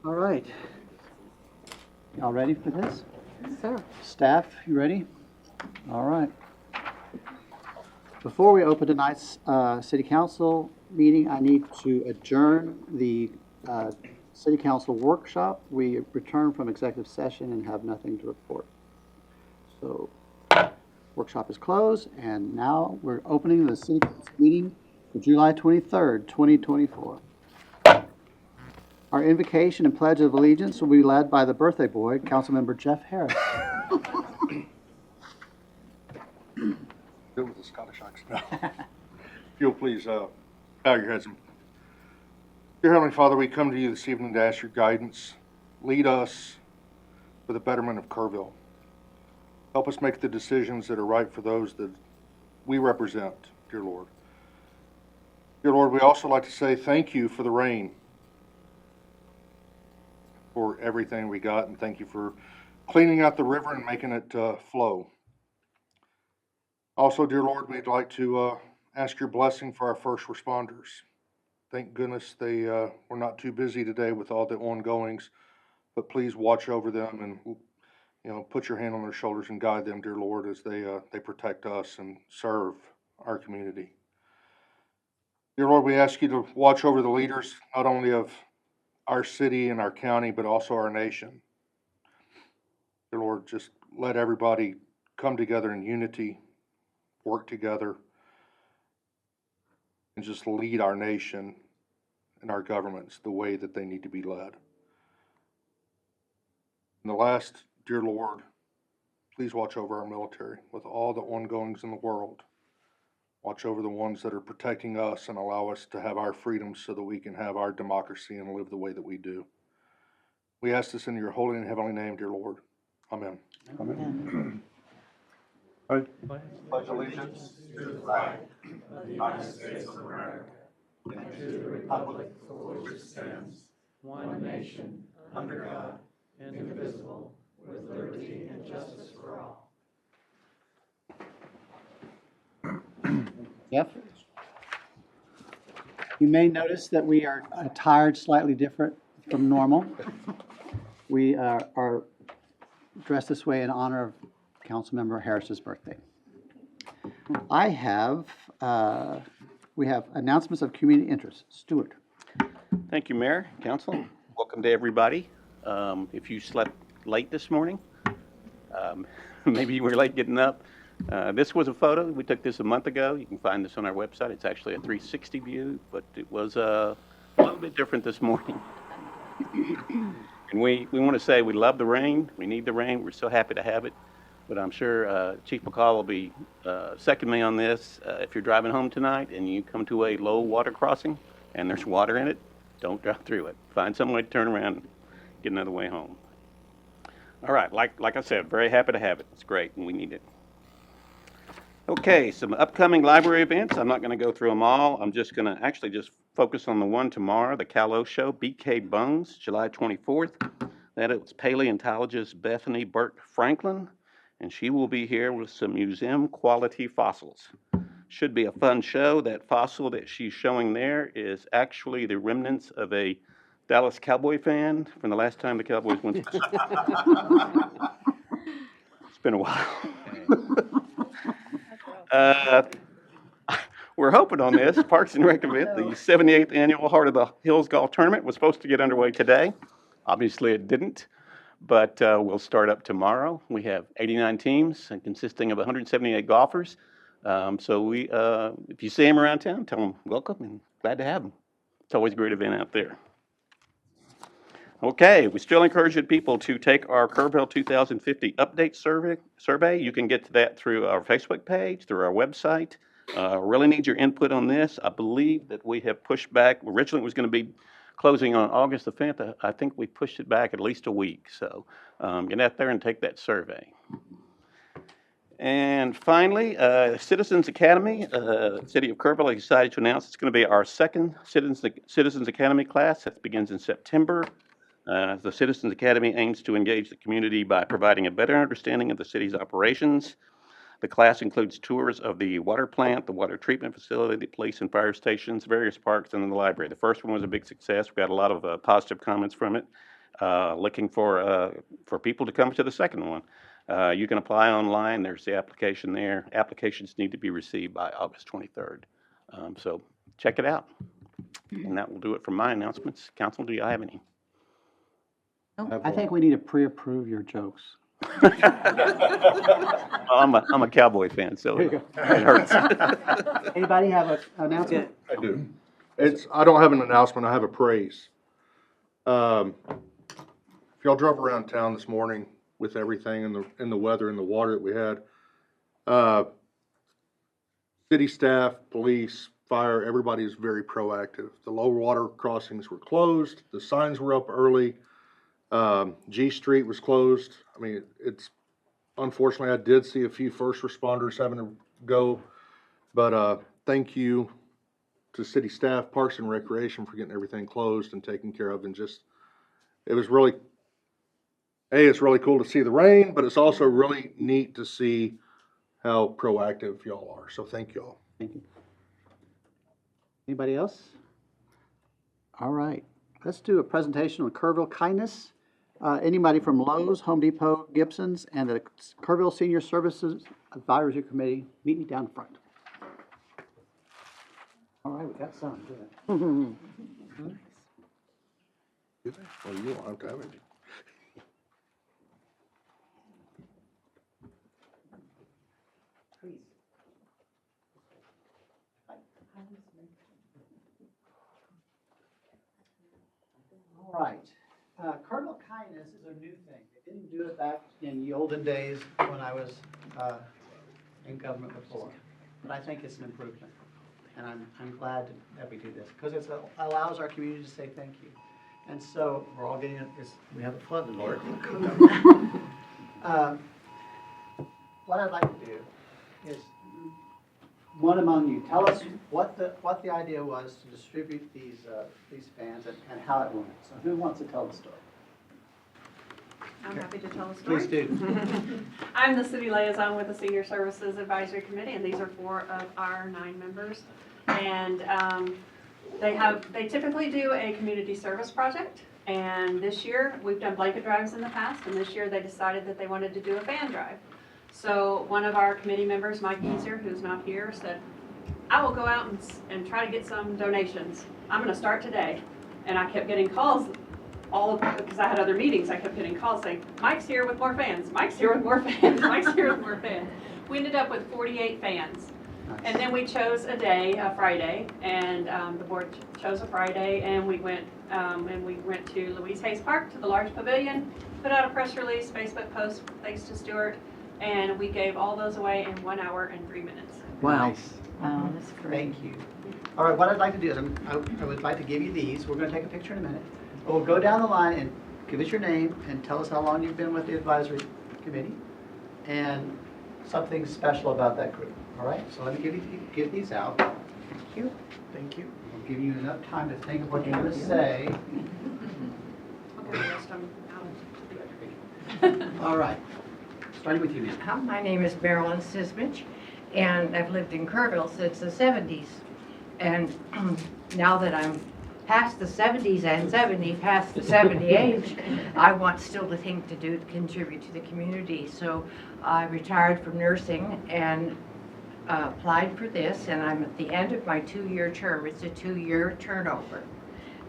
All right. Y'all ready for this? Sir. Staff, you ready? All right. Before we open tonight's city council meeting, I need to adjourn the city council workshop. We returned from executive session and have nothing to report. So workshop is closed, and now we're opening the city council meeting for July 23rd, 2024. Our invocation and pledge of allegiance will be led by the birthday boy, Councilmember Jeff Harris. Do it with the Scottish accent. If you'll please bow your heads. Dear Heavenly Father, we come to you this evening to ask your guidance. Lead us for the betterment of Kerrville. Help us make the decisions that are right for those that we represent, dear Lord. Dear Lord, we also like to say thank you for the rain, for everything we got, and thank you for cleaning out the river and making it flow. Also, dear Lord, we'd like to ask your blessing for our first responders. Thank goodness they were not too busy today with all the ongoings, but please watch over them and put your hand on their shoulders and guide them, dear Lord, as they protect us and serve our community. Dear Lord, we ask you to watch over the leaders, not only of our city and our county, but also our nation. Dear Lord, just let everybody come together in unity, work together, and just lead our nation and our governments the way that they need to be led. And the last, dear Lord, please watch over our military with all the ongoings in the world. Watch over the ones that are protecting us and allow us to have our freedoms so that we can have our democracy and live the way that we do. We ask this in your holy and heavenly name, dear Lord. Amen. Amen. I pledge allegiance to the flag of the United States of America and to the republic for which it stands, one nation, under God, indivisible, with liberty and justice for all. Jeff? You may notice that we are attired slightly different from normal. We are dressed this way in honor of Councilmember Harris's birthday. We have announcements of community interest. Stuart. Thank you, Mayor, Council. Welcome to everybody. If you slept late this morning, maybe you were late getting up. This was a photo. We took this a month ago. You can find this on our website. It's actually a 360 view, but it was a little bit different this morning. And we want to say we love the rain. We need the rain. We're so happy to have it. But I'm sure Chief McCall will be second me on this. If you're driving home tonight and you come to a low water crossing and there's water in it, don't drive through it. Find some way to turn around and get another way home. All right, like I said, very happy to have it. It's great, and we need it. Okay, some upcoming library events. I'm not going to go through them all. I'm just going to actually just focus on the one tomorrow, the Cal-O Show, BK Bones, July 24th. That is paleontologist Bethany Burke Franklin, and she will be here with some museum quality fossils. Should be a fun show. That fossil that she's showing there is actually the remnants of a Dallas Cowboy fan from the last time the Cowboys went to the It's been a while. We're hoping on this. Parks and Rec event, the 78th annual Heart of the Hills Golf Tournament was supposed to get underway today. Obviously, it didn't, but we'll start up tomorrow. We have 89 teams consisting of 178 golfers. So if you see them around town, tell them welcome and glad to have them. It's always a great event out there. Okay, we still encourage people to take our Kerrville 2050 update survey. You can get to that through our Facebook page, through our website. Really need your input on this. I believe that we have pushed back. Originally, it was going to be closing on August the 5th. I think we pushed it back at least a week. So get out there and take that survey. And finally, Citizens Academy. City of Kerrville decided to announce it's going to be our second Citizens Academy class. That begins in September. The Citizens Academy aims to engage the community by providing a better understanding of the city's operations. The class includes tours of the water plant, the water treatment facility, the police and fire stations, various parks, and then the library. The first one was a big success. We got a lot of positive comments from it. looking for people to come to the second one. You can apply online. There's the application there. Applications need to be received by August 23rd. So check it out. And that will do it for my announcements. Council, do you have any? I think we need to pre-approve your jokes. I'm a Cowboy fan, so There you it hurts. Anybody have an announcement? I do. I don't have an announcement, I have a praise. If y'all drove around town this morning with everything and the weather and the water that we had, city staff, police, fire, everybody is very proactive. The low water crossings were closed, the signs were up early, G Street was closed. I mean, unfortunately, I did see a few first responders having to go, but, thank you to city staff, Parks and Recreation for getting everything closed and taken care of, and it was really, it's really cool to see the rain, but it's also really neat to see how proactive y'all are, so thank y'all. Thank you. Anybody else? All right, let's do a presentation on Kerrville kindness. Anybody from Lowe's, Home Depot, Gibson's, and the Kerrville Senior Services Advisory Committee, meet me down front. All right, we got some. Good. Well, you don't have to have it. All right. Kerrville kindness is a new thing. They didn't do it back in the olden days when I was in government before. But I think it's an improvement. And I'm glad that we do this because it allows our community to say thank you. And so we're all getting we have a flood, Lord. What I'd like to do is, one among you, tell us what the idea was to distribute these fans and how it went. So who wants to tell the story? I'm happy to tell a story. Please do. I'm the city liaison with the Senior Services Advisory Committee, and these are 4 of our 9 members. And they typically do a community service project. And this year, we've done blanket drives in the past, and this year they decided that they wanted to do a fan drive. So one of our committee members, Mike Easer, who's not here, said, I will go out and try to get some donations. I'm going to start today. And I kept getting calls because I had other meetings. I kept getting calls saying, Mike's here with more fans. Mike's here with more fans. Mike's here with more fans. We ended up with 48 fans. Nice. And then we chose a day, a Friday, and the board chose a Friday, and we went to Louise Hayes Park, to the large pavilion, put out a press release, Facebook post, thanks to Stuart, and we gave all those away in 1 hour and 3 minutes. Wow. Nice. Oh, that's great. Thank you. All right, what I'd like to do is I would like to give you these. We're going to take a picture in a minute. But we'll go down the line and give us your name and tell us how long you've been with the advisory committee and something special about that group. All right, so let me give these out. Thank you. Thank you. I'll give you enough time to think of what you're going to say. Okay, the rest I'm out. All right, starting with you, ma'am. Hi, my name is Marilyn Sismich, and I've lived in Kerrville since the 70s. And now that I'm past the 70s and past the 70 age, I want still the thing to do to contribute to the community. So I retired from nursing and applied for this, and I'm at the end of my 2-year term. It's a 2-year turnover.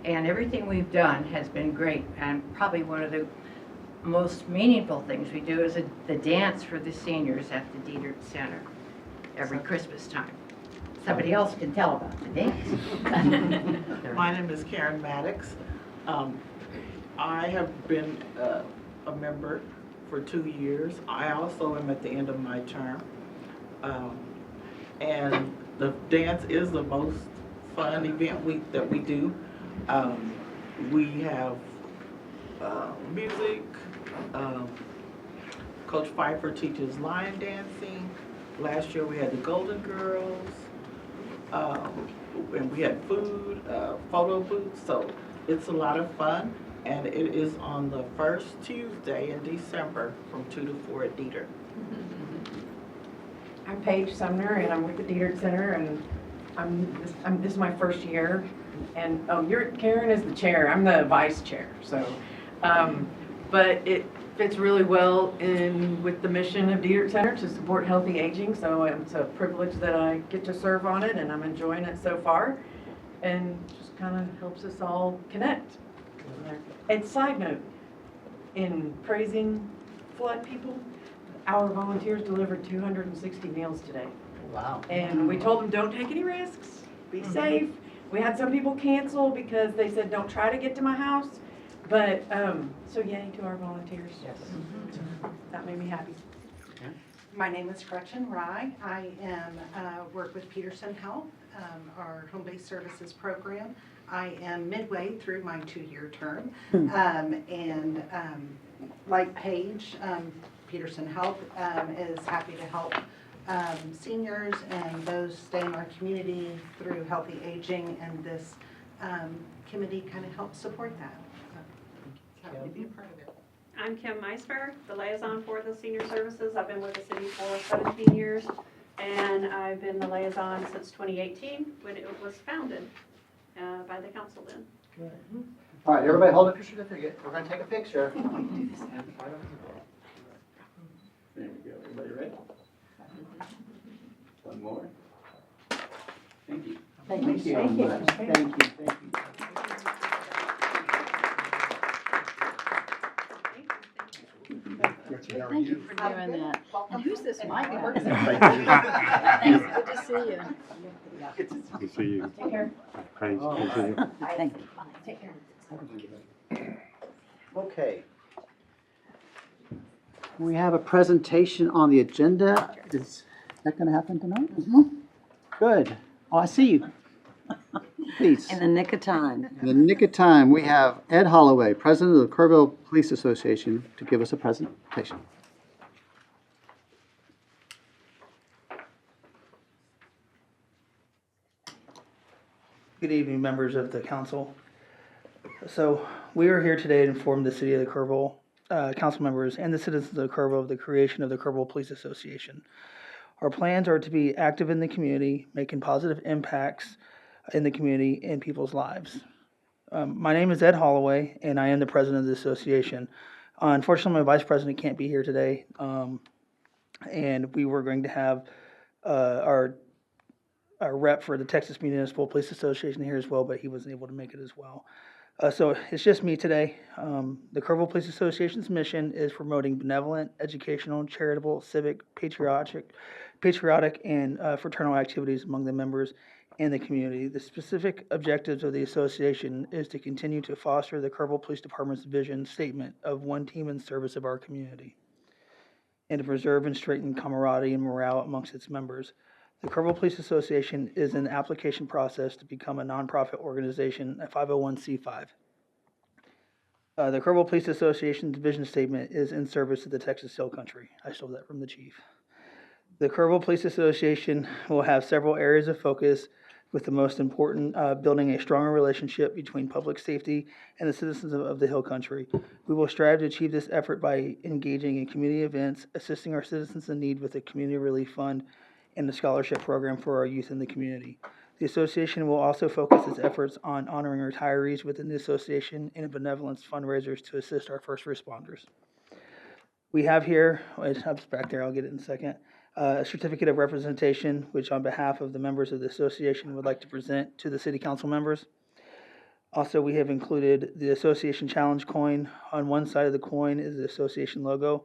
And everything we've done has been great, and probably one of the most meaningful things we do is the dance for the seniors at the Diedert Center every Christmas time. Somebody else can tell about the dance. My name is Karen Maddox. I have been a member for 2 years. I also am at the end of my term. And the dance is the most fun event that we do. We have music. Coach Pfeiffer teaches line dancing. Last year we had the Golden Girls. And we had food, photo booths, so it's a lot of fun. And it is on the first Tuesday in December from 2 to 4 at Diedert. I'm Paige Sumner, and I'm with the Diedert Center, and this is my first year. And Karen is the chair. I'm the vice chair. So But it fits really well in with the mission of Diederich Center to support healthy aging. So it's a privilege that I get to serve on it, and I'm enjoying it so far. And just kind of helps us all connect. And side note, in praising flood people, our volunteers delivered 260 meals today. Wow. And we told them, don't take any risks, be safe. We had some people cancel because they said, don't try to get to my house. But, so yay to our volunteers. Yes. That made me happy. My name is Gretchen Rye. I am, work with Peterson Health, our home-based services program. I am midway through my 2-year term. Like Paige, Peterson Health is happy to help seniors and those stay in our community through healthy aging, and this committee kind of helps support that. Happy to be a part of it. I'm Kim Meisberg, the liaison for the senior services. I've been with the city for 17 years, and I've been the liaison since 2018 when it was founded by the council then. All right, everybody hold up your certificate. We're going to take a picture. There we go. Everybody ready? One more. Thank you. Thank you so much. Thank you. Thank you for doing that. And who's this Mike? Thank Thanks, good to see you. Good to see you. Take care. Paige, good to see you. Thank you. Take care. Okay. We have a presentation on the agenda. Is that going to happen tonight? Good. Oh, I see you. Please. In the nick of time. In the nick of time, we have Ed Holloway, President of the Kerrville Police Association, to give us a presentation. Good evening, members of the council. So we are here today to inform the city of the Kerrville, council members and the citizens of Kerrville of the creation of the Kerrville Police Association. Our plans are to be active in the community, making positive impacts in the community and people's lives. My name is Ed Holloway, and I am the president of the association. Unfortunately, my vice president can't be here today, and we were going to have our rep for the Texas Municipal Police Association here as well, but he wasn't able to make it as well. So it's just me today. The Kerrville Police Association's mission is promoting benevolent, educational, charitable, civic, patriotic, and fraternal activities among the members and the community. The specific objectives of the association is to continue to foster the Kerrville Police Department's vision statement of one team in service of our community, and to preserve and strengthen camaraderie and morale amongst its members. The Kerrville Police Association is in the application process to become a nonprofit organization, a 501c5. The Kerrville Police Association's vision statement is in service of the Texas Hill Country. I stole that from the chief. The Kerrville Police Association will have several areas of focus, with the most important building a stronger relationship between public safety and the citizens of the Hill Country. We will strive to achieve this effort by engaging in community events, assisting our citizens in need with a community relief fund, and the scholarship program for our youth in the community. The association will also focus its efforts on honoring retirees within the association and benevolence fundraisers to assist our first responders. We have here, it's back there, I'll get it in a second, a certificate of representation, which on behalf of the members of the association would like to present to the city council members. Also, we have included the association challenge coin. On one side of the coin is the association logo,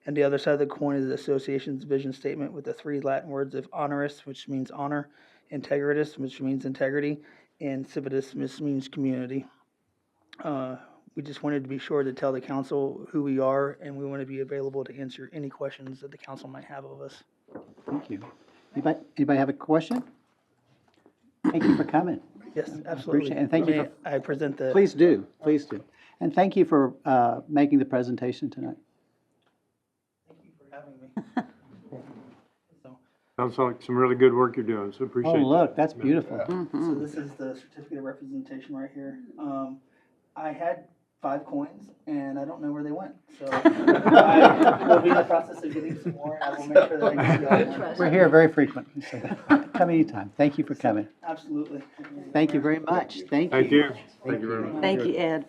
and the other side of the coin is the association's vision statement with the 3 Latin words of honoris, which means honor, integritas, which means integrity, and civitas, which means community. We just wanted to be sure to tell the council who we are, and we want to be available to answer any questions that the council might have of us. Thank you. Anybody have a question? Thank you for coming. Yes, absolutely. Appreciate it. And thank you May I present the... Please do. And thank you for making the presentation tonight. Thank you for having me. So, Sounds like some really good work you're doing, so appreciate Oh, it. look, that's beautiful. so this is the certificate of representation right here. I had 5 coins, and I don't know where they went. So I will be in the process of getting some more, and I will make sure that I get you all. We're here very frequently, so come anytime. Thank you for coming. Absolutely. Thank you very much. Thank you. Thank you. Thank you very much. Thank you, Ed.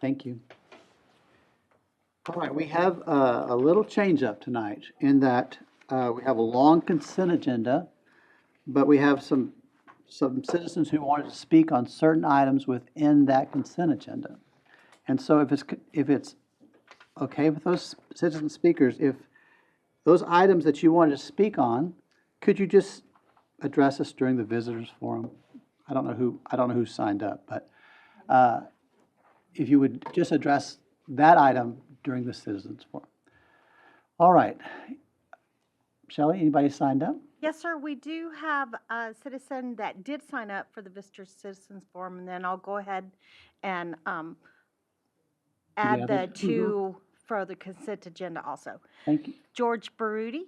Thank you. All right, we have a little change up tonight in that we have a long consent agenda, but we have some citizens who wanted to speak on certain items within that consent agenda. And so if it's okay with those citizen speakers, if those items that you wanted to speak on, could you just address us during the visitors forum? I don't know who signed up, but if you would just address that item during the citizens forum. All right. Shelley, anybody signed up? Yes, sir. We do have a citizen that did sign up for the Visitors Citizens Forum, and then I'll go ahead and add the others? two for the consent agenda also. Thank you. George Baruti.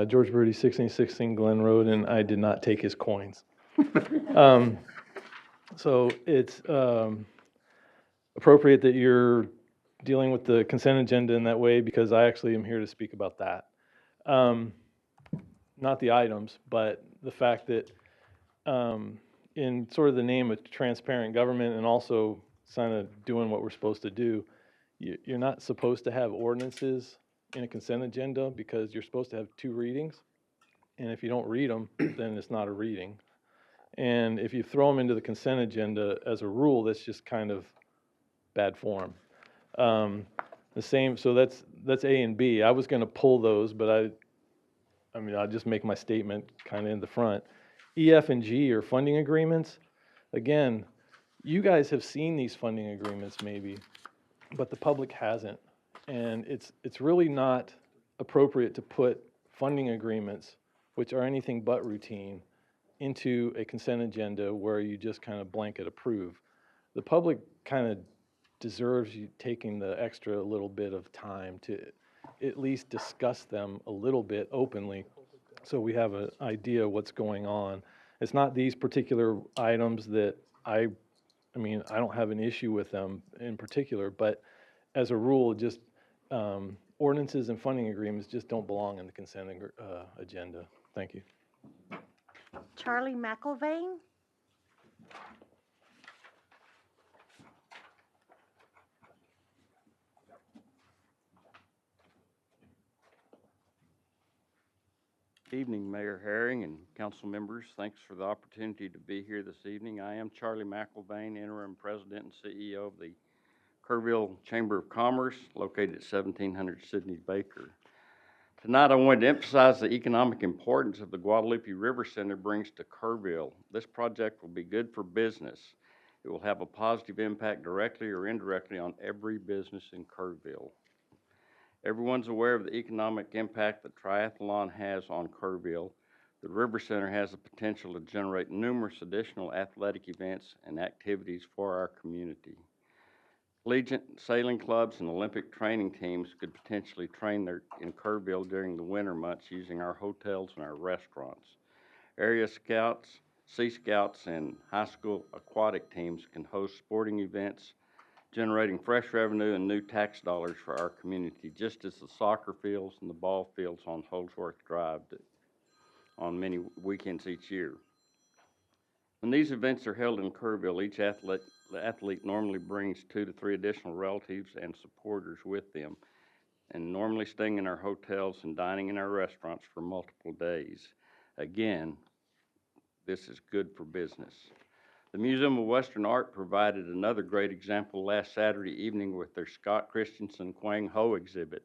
George Brody, 1616 Glen Road, and I did not take his coins. So it's appropriate that you're dealing with the consent agenda in that way because I actually am here to speak about that. Not the items, but the fact that in sort of the name of transparent government and also kind of doing what we're supposed to do, you're not supposed to have ordinances in a consent agenda because you're supposed to have 2 readings. And if you don't read them, then it's not a reading. And if you throw them into the consent agenda as a rule, that's just kind of bad form. The same, so that's A and B. I was going to pull those, but I mean, I'll just make my statement kind of in the front. E, F, and G are funding agreements. Again, you guys have seen these funding agreements maybe, but the public hasn't. And it's really not appropriate to put funding agreements, which are anything but routine, into a consent agenda where you just kind of blanket approve. The public kind of deserves you taking the extra little bit of time to at least discuss them a little bit openly so we have an idea what's going on. It's not these particular items that I mean, I don't have an issue with them in particular, but as a rule, just ordinances and funding agreements just don't belong in the consent agenda. Thank you. Charlie McIlvain. Evening, Mayor Herring and council members. Thanks for the opportunity to be here this evening. I am Charlie McIlvain, interim president and CEO of the Kerrville Chamber of Commerce, located at 1700 Sidney Baker. Tonight, I wanted to emphasize the economic importance of the Guadalupe River Center brings to Kerrville. This project will be good for business. It will have a positive impact directly or indirectly on every business in Kerrville. Everyone's aware of the economic impact that triathlon has on Kerrville. The River Center has the potential to generate numerous additional athletic events and activities for our community. Collegiate sailing clubs and Olympic training teams could potentially train in Kerrville during the winter months using our hotels and our restaurants. Area scouts, Sea Scouts, and high school aquatic teams can host sporting events, generating fresh revenue and new tax dollars for our community, just as the soccer fields and the ball fields on Holsworth Drive do on many weekends each year. When these events are held in Kerrville, each athlete normally brings 2 to 3 additional relatives and supporters with them, and normally staying in our hotels and dining in our restaurants for multiple days. Again, this is good for business. The Museum of Western Art provided another great example last Saturday evening with their Scott Christensen Quang Ho exhibit.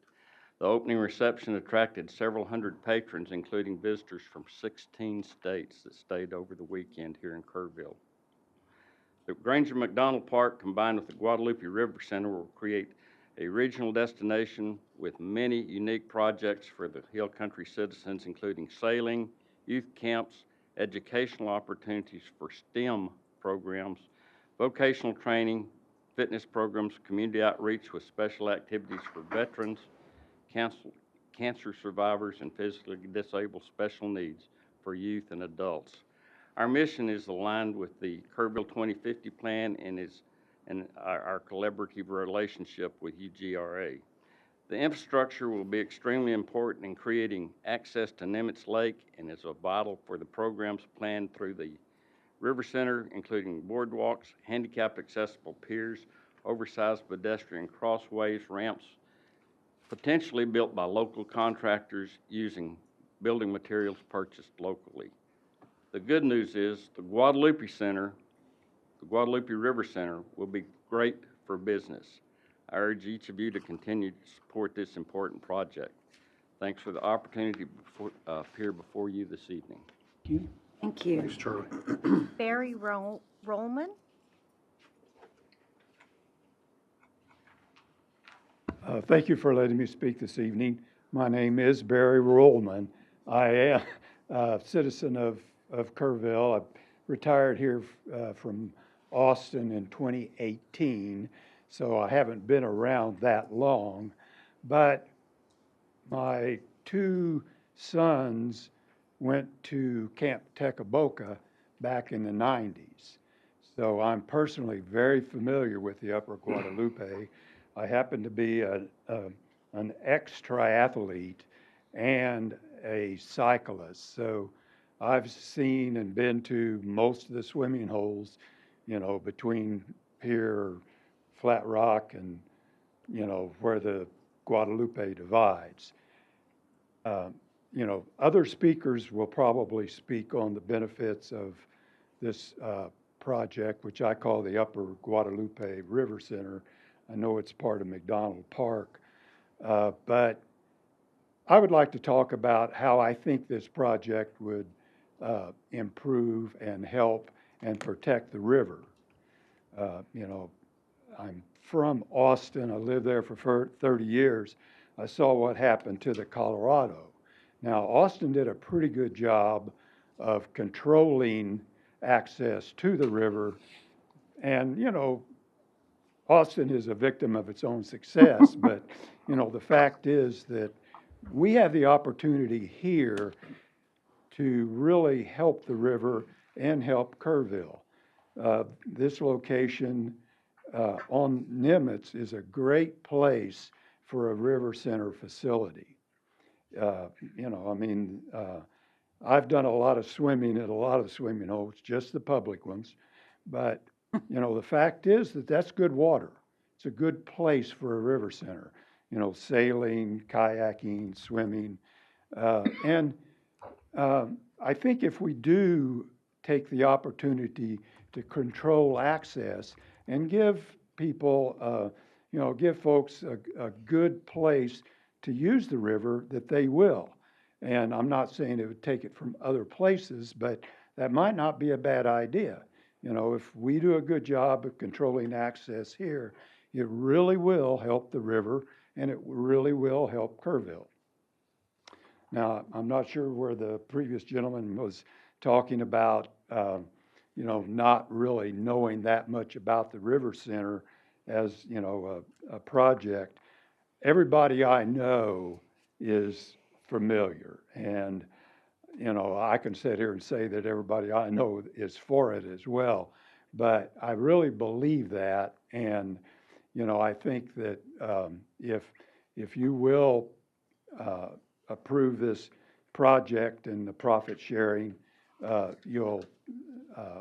The opening reception attracted several hundred patrons, including visitors from 16 states that stayed over the weekend here in Kerrville. The Granger McDonald Park, combined with the Guadalupe River Center, will create a regional destination with many unique projects for the Hill Country citizens, including sailing, youth camps, educational opportunities for STEM programs, vocational training, fitness programs, community outreach with special activities for veterans, cancer survivors, and physically disabled special needs for youth and adults. Our mission is aligned with the Kerrville 2050 plan and our collaborative relationship with UGRA. The infrastructure will be extremely important in creating access to Nimitz Lake and is vital for the programs planned through the River Center, including boardwalks, handicap accessible piers, oversized pedestrian crossways, ramps, potentially built by local contractors using building materials purchased locally. The good news is the Guadalupe River Center will be great for business. I urge each of you to continue to support this important project. Thanks for the opportunity to appear before you this evening. Thank you. Thanks, Charlie. Barry Rollman? Thank you for letting me speak this evening. My name is Barry Rollman. I am a citizen of Kerrville. I retired here from Austin in 2018, so I haven't been around that long. But my two sons went to Camp Tecumseh back in the 90s. So I'm personally very familiar with the Upper Guadalupe. I happen to be an ex-triathlete and a cyclist. So I've seen and been to most of the swimming holes, you know, between here, Flat Rock, and, you know, where the Guadalupe divides. You know, other speakers will probably speak on the benefits of this project, which I call the Upper Guadalupe River Center. I know it's part of McDonald Park, but I would like to talk about how I think this project would improve and help and protect the river. You know, I'm from Austin. I lived there for 30 years. I saw what happened to the Colorado. Now, Austin did a pretty good job of controlling access to the river. And, you know, Austin is a victim of its own success. But, you know, the fact is that we have the opportunity here to really help the river and help Kerrville. This location on Nimitz is a great place for a river center facility. You know, I mean, I've done a lot of swimming at a lot of swimming holes, just the public ones. But, you know, the fact is that that's good water. It's a good place for a river center, you know, sailing, kayaking, swimming. And I think if we do take the opportunity to control access and give people, you know, give folks a good place to use the river, that they will. And I'm not saying it would take it from other places, but that might not be a bad idea. You know, if we do a good job of controlling access here, it really will help the river, and it really will help Kerrville. Now, I'm not sure where the previous gentleman was talking about, you know, not really knowing that much about the River Center as, you know, a project. Everybody I know is familiar, and, you know, I can sit here and say that everybody I know is for it as well, but I really believe that. And, you know, I think that if you will approve this project and the profit sharing, you'll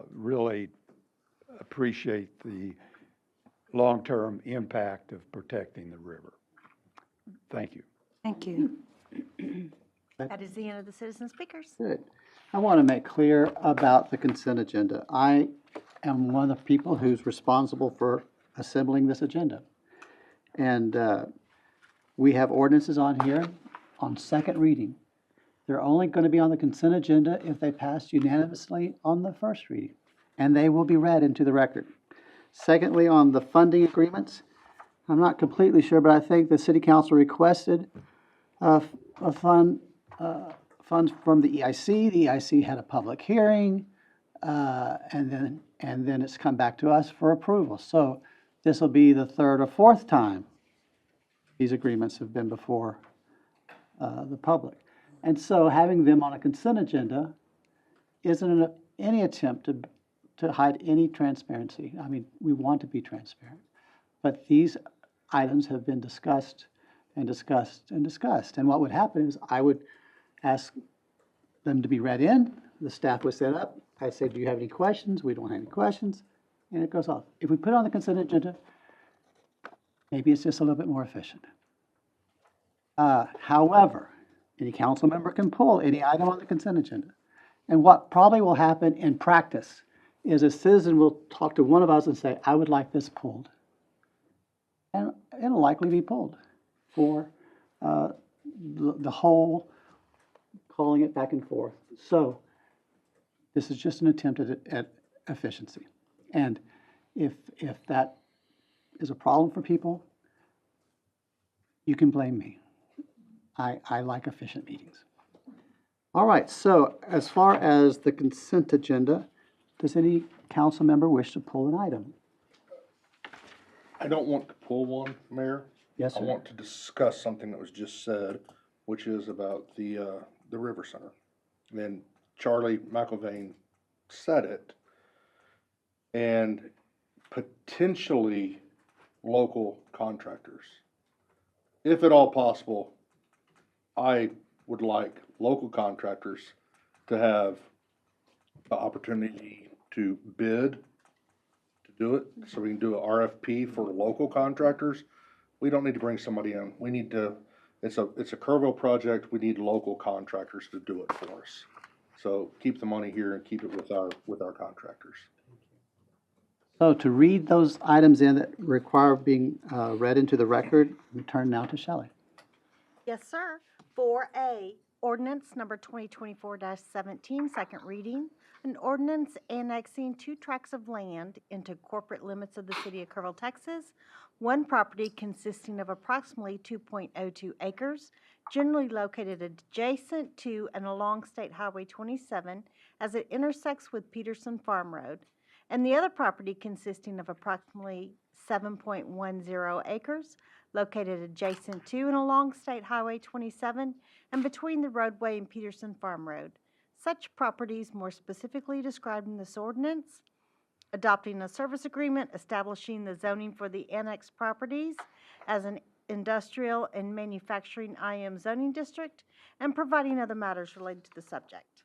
really appreciate the long-term impact of protecting the river. Thank you. Thank you. That is the end of the citizen speakers. Good. I want to make clear about the consent agenda. I am one of the people who's responsible for assembling this agenda. And we have ordinances on here on second reading. They're only going to be on the consent agenda if they pass unanimously on the first reading, and they will be read into the record. Secondly, on the funding agreements, I'm not completely sure, but I think the city council requested funds from the EIC. The EIC had a public hearing, and then it's come back to us for approval. So this will be the third or fourth time these agreements have been before the public. And so having them on a consent agenda isn't any attempt to hide any transparency. I mean, we want to be transparent. But these items have been discussed and discussed and discussed. And what would happen is I would ask them to be read in, the staff would set up, I say, do you have any questions? We don't have any questions, and it goes off. If we put it on the consent agenda, maybe it's just a little bit more efficient. However, any council member can pull any item on the consent agenda. And what probably will happen in practice is a citizen will talk to one of us and say, I would like this pulled. And it'll likely be pulled for the whole calling it back and forth. So this is just an attempt at efficiency. And if that is a problem for people, you can blame me. I like efficient meetings. All right, so as far as the consent agenda, does any council member wish to pull an item? I don't want to pull one, Mayor. Yes, I sir. want to discuss something that was just said, which is about the River Center. And Charlie McIlvaine said it, and potentially local contractors. If at all possible, I would like local contractors to have the opportunity to bid to do it, so we can do a RFP for local contractors. We don't need to bring somebody in. We need to, it's a Kerrville project. We need local contractors to do it for us. So keep the money here and keep it with our contractors. So to read those items in that require being read into the record, we turn now to Shelley. Yes, sir. 4A, ordinance number 2024-17, second reading. An ordinance annexing 2 tracts of land into corporate limits of the city of Kerrville, Texas. One property consisting of approximately 2.02 acres, generally located adjacent to and along State Highway 27 as it intersects with Peterson Farm Road. And the other property consisting of approximately 7.10 acres, located adjacent to and along State Highway 27 and between the roadway and Peterson Farm Road. Such properties more specifically described in this ordinance, adopting a service agreement establishing the zoning for the annexed properties as an industrial and manufacturing IM zoning district, and providing other matters related to the subject.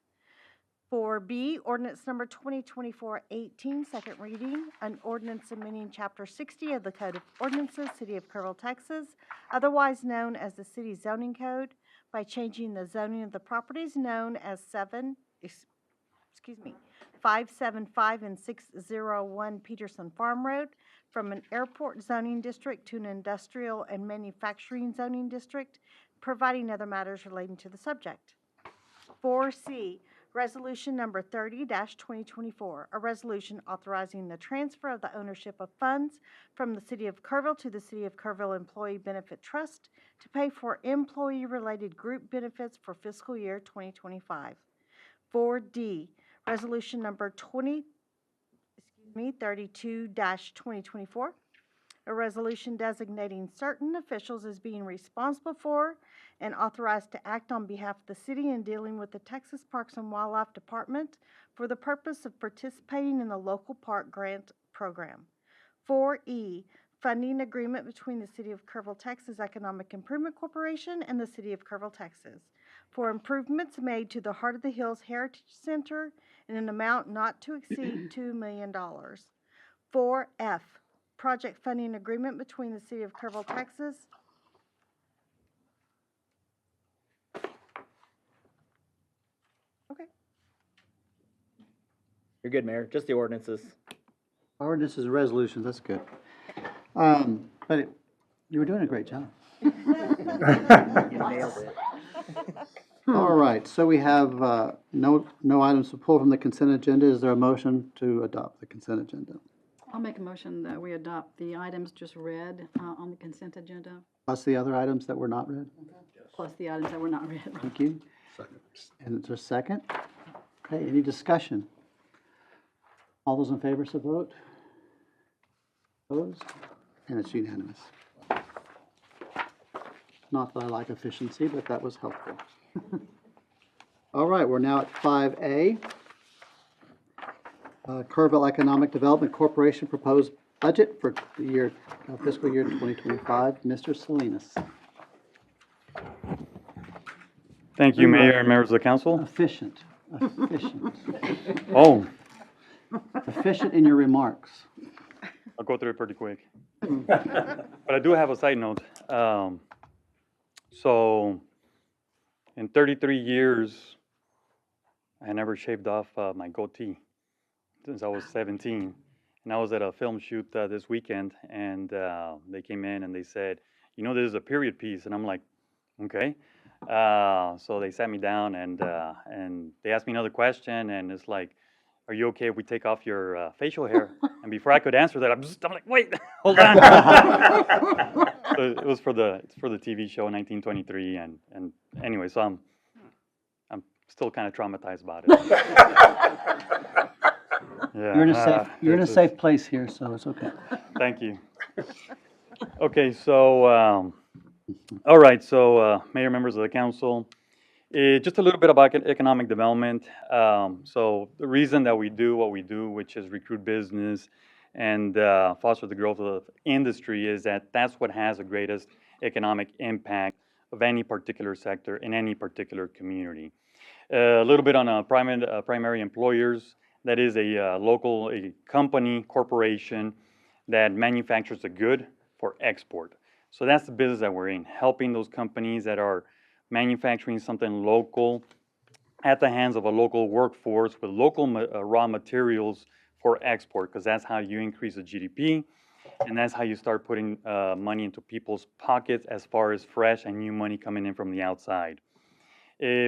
4B, ordinance number 2024-18, second reading, an ordinance amending Chapter 60 of the Code of Ordinances, City of Kerrville, Texas, otherwise known as the City Zoning Code, by changing the zoning of the properties known as 575 and 601 Peterson Farm Road from an airport zoning district to an industrial and manufacturing zoning district, providing other matters relating to the subject. 4C, Resolution number 30-2024, a resolution authorizing the transfer of the ownership of funds from the City of Kerrville to the City of Kerrville Employee Benefit Trust to pay for employee-related group benefits for fiscal year 2025. 4D, Resolution number 32-2024, a resolution designating certain officials as being responsible for and authorized to act on behalf of the city in dealing with the Texas Parks and Wildlife Department for the purpose of participating in the local park grant program. 4E, funding agreement between the City of Kerrville, Texas Economic Improvement Corporation and the City of Kerrville, Texas for improvements made to the Heart of the Hills Heritage Center in an amount not to exceed $2 million. 4F, project funding agreement between the City of Kerrville, Texas. Okay. You're good, Mayor. Just the ordinances. Ordinances and resolutions, that's good. You were doing a great job. You nailed it. All right, so we have no items to pull from the consent agenda. Is there a motion to adopt the consent agenda? I'll make a motion that we adopt the items just read on the consent agenda, Plus the other items that were not read? plus the items that were not read. Thank you. Second. And is there a second? Okay, any discussion? All those in favor, so vote. Opposed? And it's unanimous. Not that I like efficiency, but that was helpful. All right, we're now at 5A. Kerrville Economic Development Corporation proposed budget for the year, fiscal year 2025. Mr. Salinas. Thank you, Mayor and members of the council. Efficient. Efficient. Oh, Efficient in your remarks. I'll go through it pretty quick. But I do have a side note. So in 33 years, I never shaved off my goatee since I was 17. And I was at a film shoot this weekend, and they came in and they said, you know, this is a period piece. And I'm like, okay. So they sat me down and they asked me another question, and it's like, are you okay if we take off your facial hair? And before I could answer that, I'm like, wait, hold on. So it was for the TV show 1923, and anyway, so I'm still kind of traumatized about it. Yeah, You're in a safe place here, so it's okay. Thank you. Okay, so all right, so mayor, members of the council. Just a little bit about economic development. So the reason that we do what we do, which is recruit business and foster the growth of the industry, is that that's what has the greatest economic impact of any particular sector in any particular community. A little bit on primary employers. That is a local company, corporation that manufactures a good for export. So that's the business that we're in, helping those companies that are manufacturing something local at the hands of a local workforce with local raw materials for export, because that's how you increase the GDP, and that's how you start putting money into people's pockets as far as fresh and new money coming in from the outside.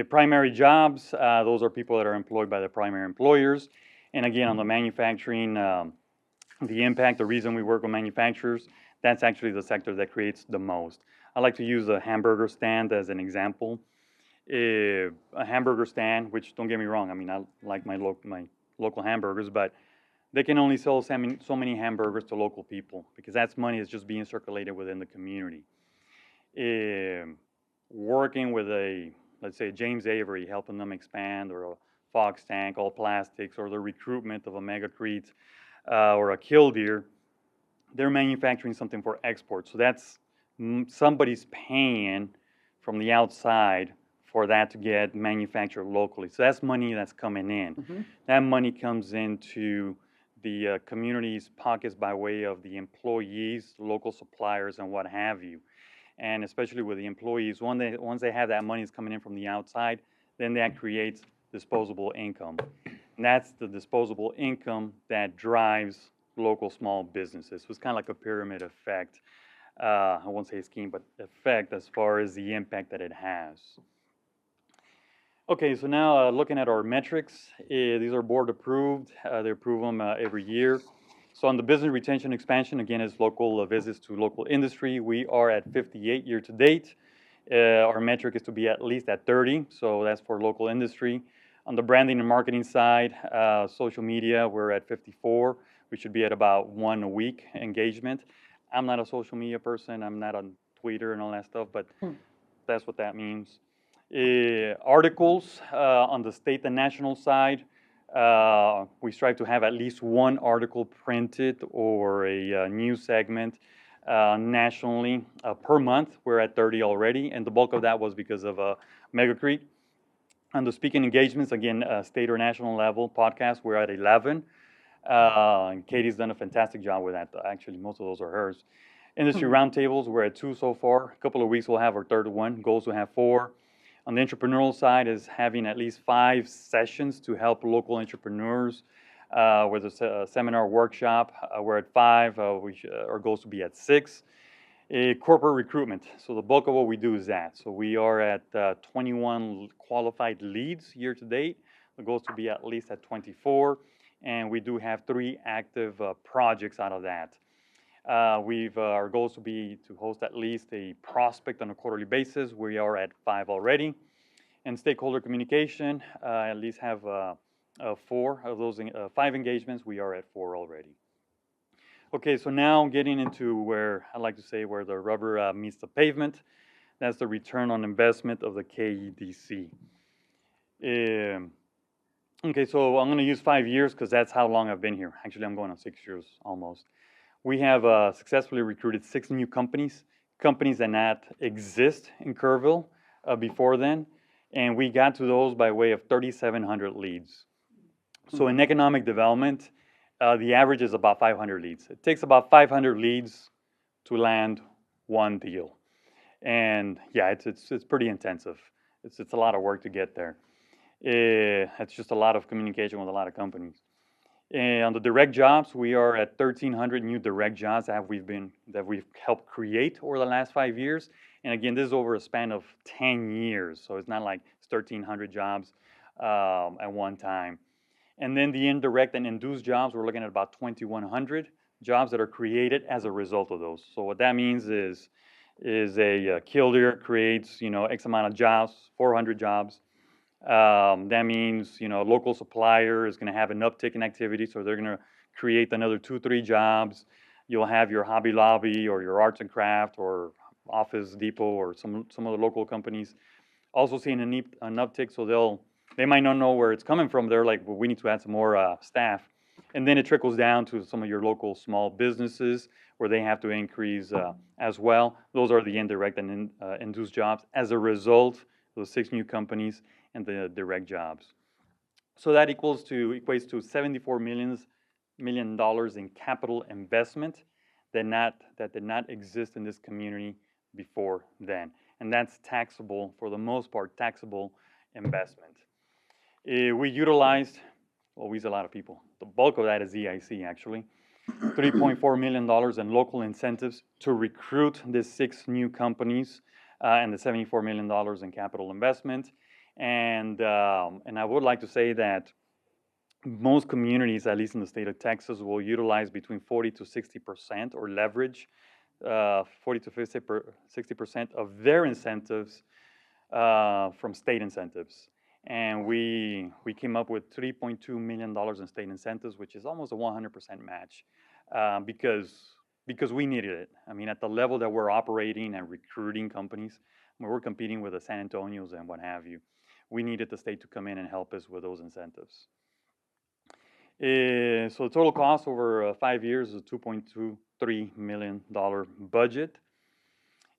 Primary jobs, those are people that are employed by the primary employers. And again, on the manufacturing, the impact, the reason we work with manufacturers, that's actually the sector that creates the most. I like to use a hamburger stand as an example. A hamburger stand, which don't get me wrong, I mean, I like my local hamburgers, but they can only sell so many hamburgers to local people because that's money that's just being circulated within the community. Working with let's say James Avery, helping them expand, or a Fox Tank, all plastics, or the recruitment of a Mega Crete or a Killdeer, they're manufacturing something for export. So that's somebody's paying from the outside for that to get manufactured locally. So that's money that's coming in. Mm-hmm. That money comes into the community's pockets by way of the employees, local suppliers, and what have you. And especially with the employees, once they have that money that's coming in from the outside, then that creates disposable income. And that's the disposable income that drives local small businesses. So it's kind of like a pyramid effect. I won't say scheme, but effect as far as the impact that it has. Okay, so now looking at our metrics, these are board approved. They approve them every year. So on the business retention expansion, again, is local visits to local industry. We are at 58 year to date. Our metric is to be at least at 30, so that's for local industry. On the branding and marketing side, social media, we're at 54. We should be at about 1 a week engagement. I'm not a social media person. I'm not on Twitter and all that stuff, but that's what that means. Articles on the state and national side, we strive to have at least 1 article printed or a news segment nationally per month. We're at 30 already, and the bulk of that was because of Mega Crete. On the speaking engagements, again, state or national level podcast, we're at 11. And Katie's done a fantastic job with that. Actually, most of those are hers. Industry roundtables, we're at 2 so far. A couple of weeks we'll have our third one. Goals to have 4. On the entrepreneurial side is having at least 5 sessions to help local entrepreneurs with a seminar workshop. We're at 5. Our goal is to be at 6. Corporate recruitment. So the bulk of what we do is that. So we are at 21 qualified leads year to date. The goal is to be at least at 24. And we do have 3 active projects out of that. Our goal is to be to host at least a prospect on a quarterly basis. We are at 5 already. And stakeholder communication, at least have 4 of those 5 engagements. We are at 4 already. Okay, so now getting into where I like to say where the rubber meets the pavement. That's the return on investment of the KEDC. Okay, so I'm going to use 5 years because that's how long I've been here. Actually, I'm going on 6 years almost. We have successfully recruited 6 new companies that not exist in Kerrville before then. And we got to those by way of 3,700 leads. So in economic development, the average is about 500 leads. It takes about 500 leads to land one deal. And yeah, it's pretty intensive. It's a lot of work to get there. It's just a lot of communication with a lot of companies. And on the direct jobs, we are at 1,300 new direct jobs that we've helped create over the last 5 years. And again, this is over a span of 10 years, so it's not like it's 1,300 jobs at one time. And then the indirect and induced jobs, we're looking at about 2,100 jobs that are created as a result of those. So what that means is a Killdeer creates, X amount of jobs, 400 jobs. That means, a local supplier is going to have an uptick in activity, so they're going to create another 2-3 jobs. You'll have your Hobby Lobby or your Arts and Craft or Office Depot or some of the local companies also seeing an uptick, so they might not know where it's coming from. They're like, well, we need to add some more staff. And then it trickles down to some of your local small businesses where they have to increase as well. Those are the indirect and induced jobs as a result of the 6 new companies and the direct jobs. So that equates to $74 million in capital investment that did not exist in this community before then. And that's taxable, for the most part, taxable investment. We utilized, well, we use a lot of people. The bulk of that is EIC, actually. $3.4 million in local incentives to recruit these 6 new companies and the $74 million in capital investment. And I would like to say that most communities, at least in the state of Texas, will utilize between 40 to 60% or leverage 40 to 60% of their incentives from state incentives. And we came up with $3.2 million in state incentives, which is almost a 100% match because we needed it. I mean, at the level that we're operating and recruiting companies, when we're competing with the San Antonios and what have you, we needed the state to come in and help us with those incentives. So the total cost over 5 years is a $2.23 million budget.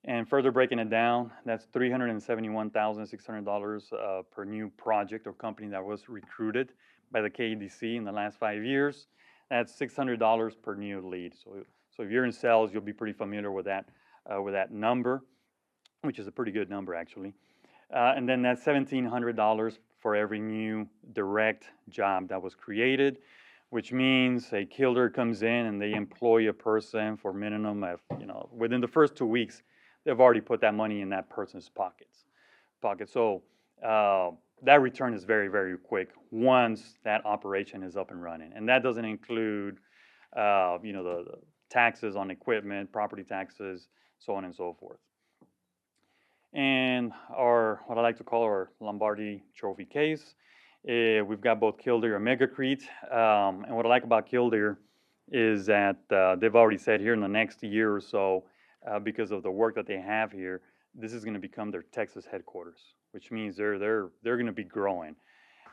And further breaking it down, that's $371,600 per new project or company that was recruited by the KEDC in the last 5 years. That's $600 per new lead. So if you're in sales, you'll be pretty familiar with that number, which is a pretty good number actually. And then that's $1,700 for every new direct job that was created, which means a Killdeer comes in and they employ a person for minimum of, within the first 2 weeks, they've already put that money in that person's pocket. So that return is very, very quick once that operation is up and running. And that doesn't include, the taxes on equipment, property taxes, so on and so forth. And what I like to call our Lombardi Trophy case, we've got both Killdeer and Megacrete. And what I like about Killdeer is that they've already said here in the next year or so, because of the work that they have here, this is going to become their Texas headquarters, which means they're going to be growing.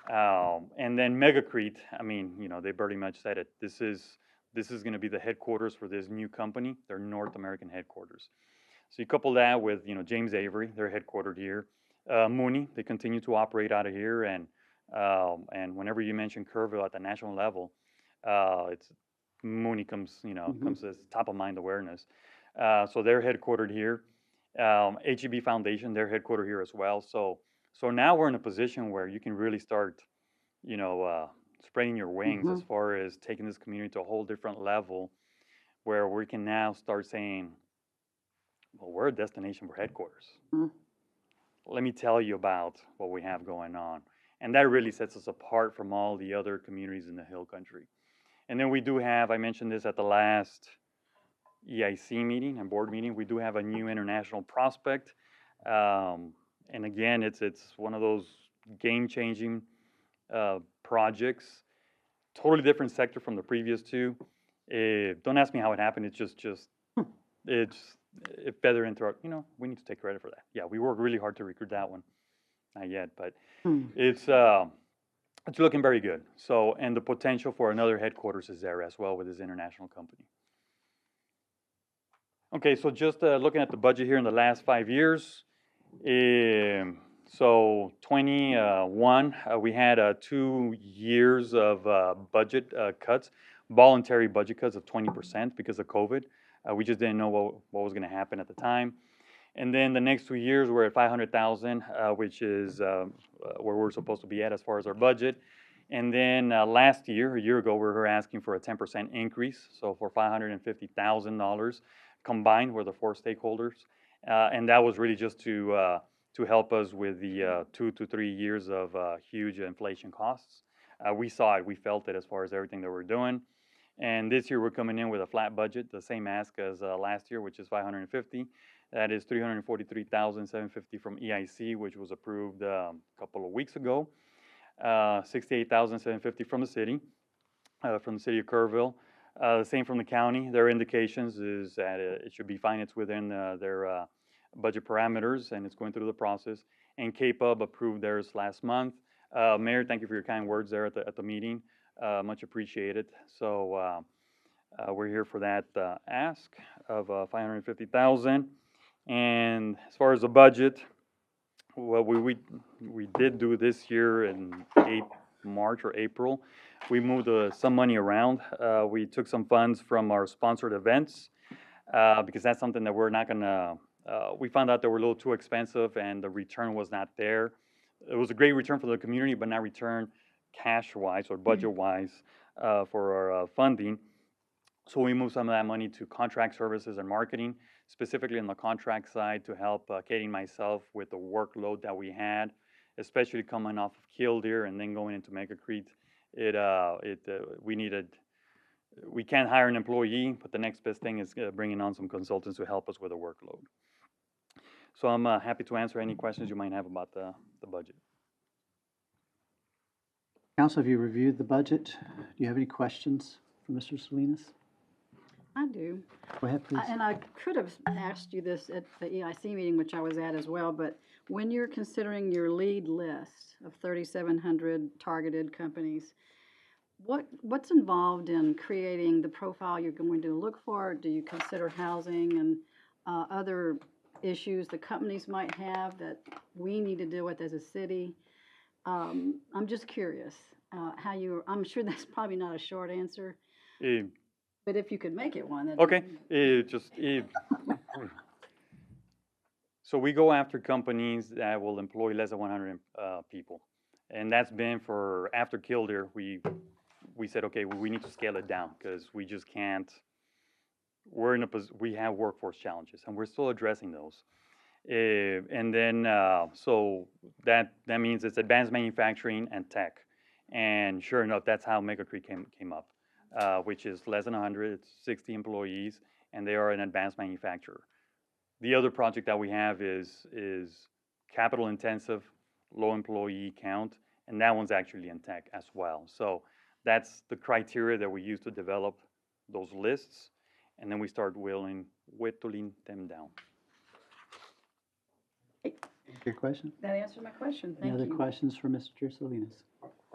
And then Megacrete, I mean, they pretty much said it. This is going to be the headquarters for this new company, their North American headquarters. So you couple that with, James Avery, they're headquartered here. Mooney, they continue to operate out of here, and whenever you mention Kerrville at the national level, Mooney comes as top of mind awareness. So they're headquartered here. HEB Foundation, they're headquartered here as well. So now we're in a position where you can really start, spreading your wings as far as taking this community to a whole different level, where we can now start saying, well, we're a destination for headquarters. Let me tell you about what we have going on. And that really sets us apart from all the other communities in the Hill Country. And then we do have, I mentioned this at the last EIC meeting and board meeting, we do have a new international prospect. And again, it's one of those game-changing projects. Totally different sector from the previous two. Don't ask me how it happened. It's just it feathered into our, we need to take credit for that. Yeah, we worked really hard to recruit that one. Not yet, but it's looking very good. So, and the potential for another headquarters is there as well with this international company. Okay, so just looking at the budget here in the last 5 years, So 21, we had 2 years of budget cuts, voluntary budget cuts of 20% because of COVID. We just didn't know what was going to happen at the time. And then the next 2 years, we're at 500,000, which is where we're supposed to be at as far as our budget. And then last year, a year ago, we were asking for a 10% increase, so for $550,000 combined with the 4 stakeholders. And that was really just to help us with the 2 to 3 years of huge inflation costs. We saw it, we felt it as far as everything that we're doing. And this year we're coming in with a flat budget, the same ask as last year, which is 550. That is 343,750 from EIC, which was approved a couple of weeks ago. 68,750 from the city of Kerrville. The same from the county. Their indications is that it should be fine. It's within their budget parameters, and it's going through the process. And KPUB approved theirs last month. Mayor, thank you for your kind words there at the meeting. Much appreciated. So we're here for that ask of 550,000. And as far as the budget, what we did do this year in March or April, we moved some money around. We took some funds from our sponsored events because that's something that we're not gonna. We found out they were a little too expensive and the return was not there. It was a great return for the community, but not return cash-wise or budget-wise for our funding. So we moved some of that money to contract services and marketing, specifically on the contract side to help Katie and myself with the workload that we had, especially coming off of Killdeer and then going into Megacrete. We can't hire an employee, but the next best thing is bringing on some consultants to help us with the workload. So I'm happy to answer any questions you might have about the budget. Council, have you reviewed the budget? Do you have any questions for Mr. Salinas? I do. Go ahead, please. And I could have asked you this at the EIC meeting, which I was at as well, but when you're considering your lead list of 3,700 targeted companies, what's involved in creating the profile you're going to look for? Do you consider housing and other issues the companies might have that we need to deal with as a city? I'm just curious how I'm sure that's probably not a short answer, but if you could make it one. Okay, so we go after companies that will employ less than 100 people. And that's been for, after Killdeer, we said, okay, we need to scale it down because we just can't, we have workforce challenges and we're still addressing those. And then, so that means it's advanced manufacturing and tech. And sure enough, that's how Megacrete came up, which is less than 100, it's 60 employees, and they are an advanced manufacturer. The other project that we have is capital intensive, low employee count, and that one's actually in tech as well. So that's the criteria that we use to develop those lists, and then we start whittling them down. Your question? That answered my question. Any Thank other you. questions for Mr. Salinas?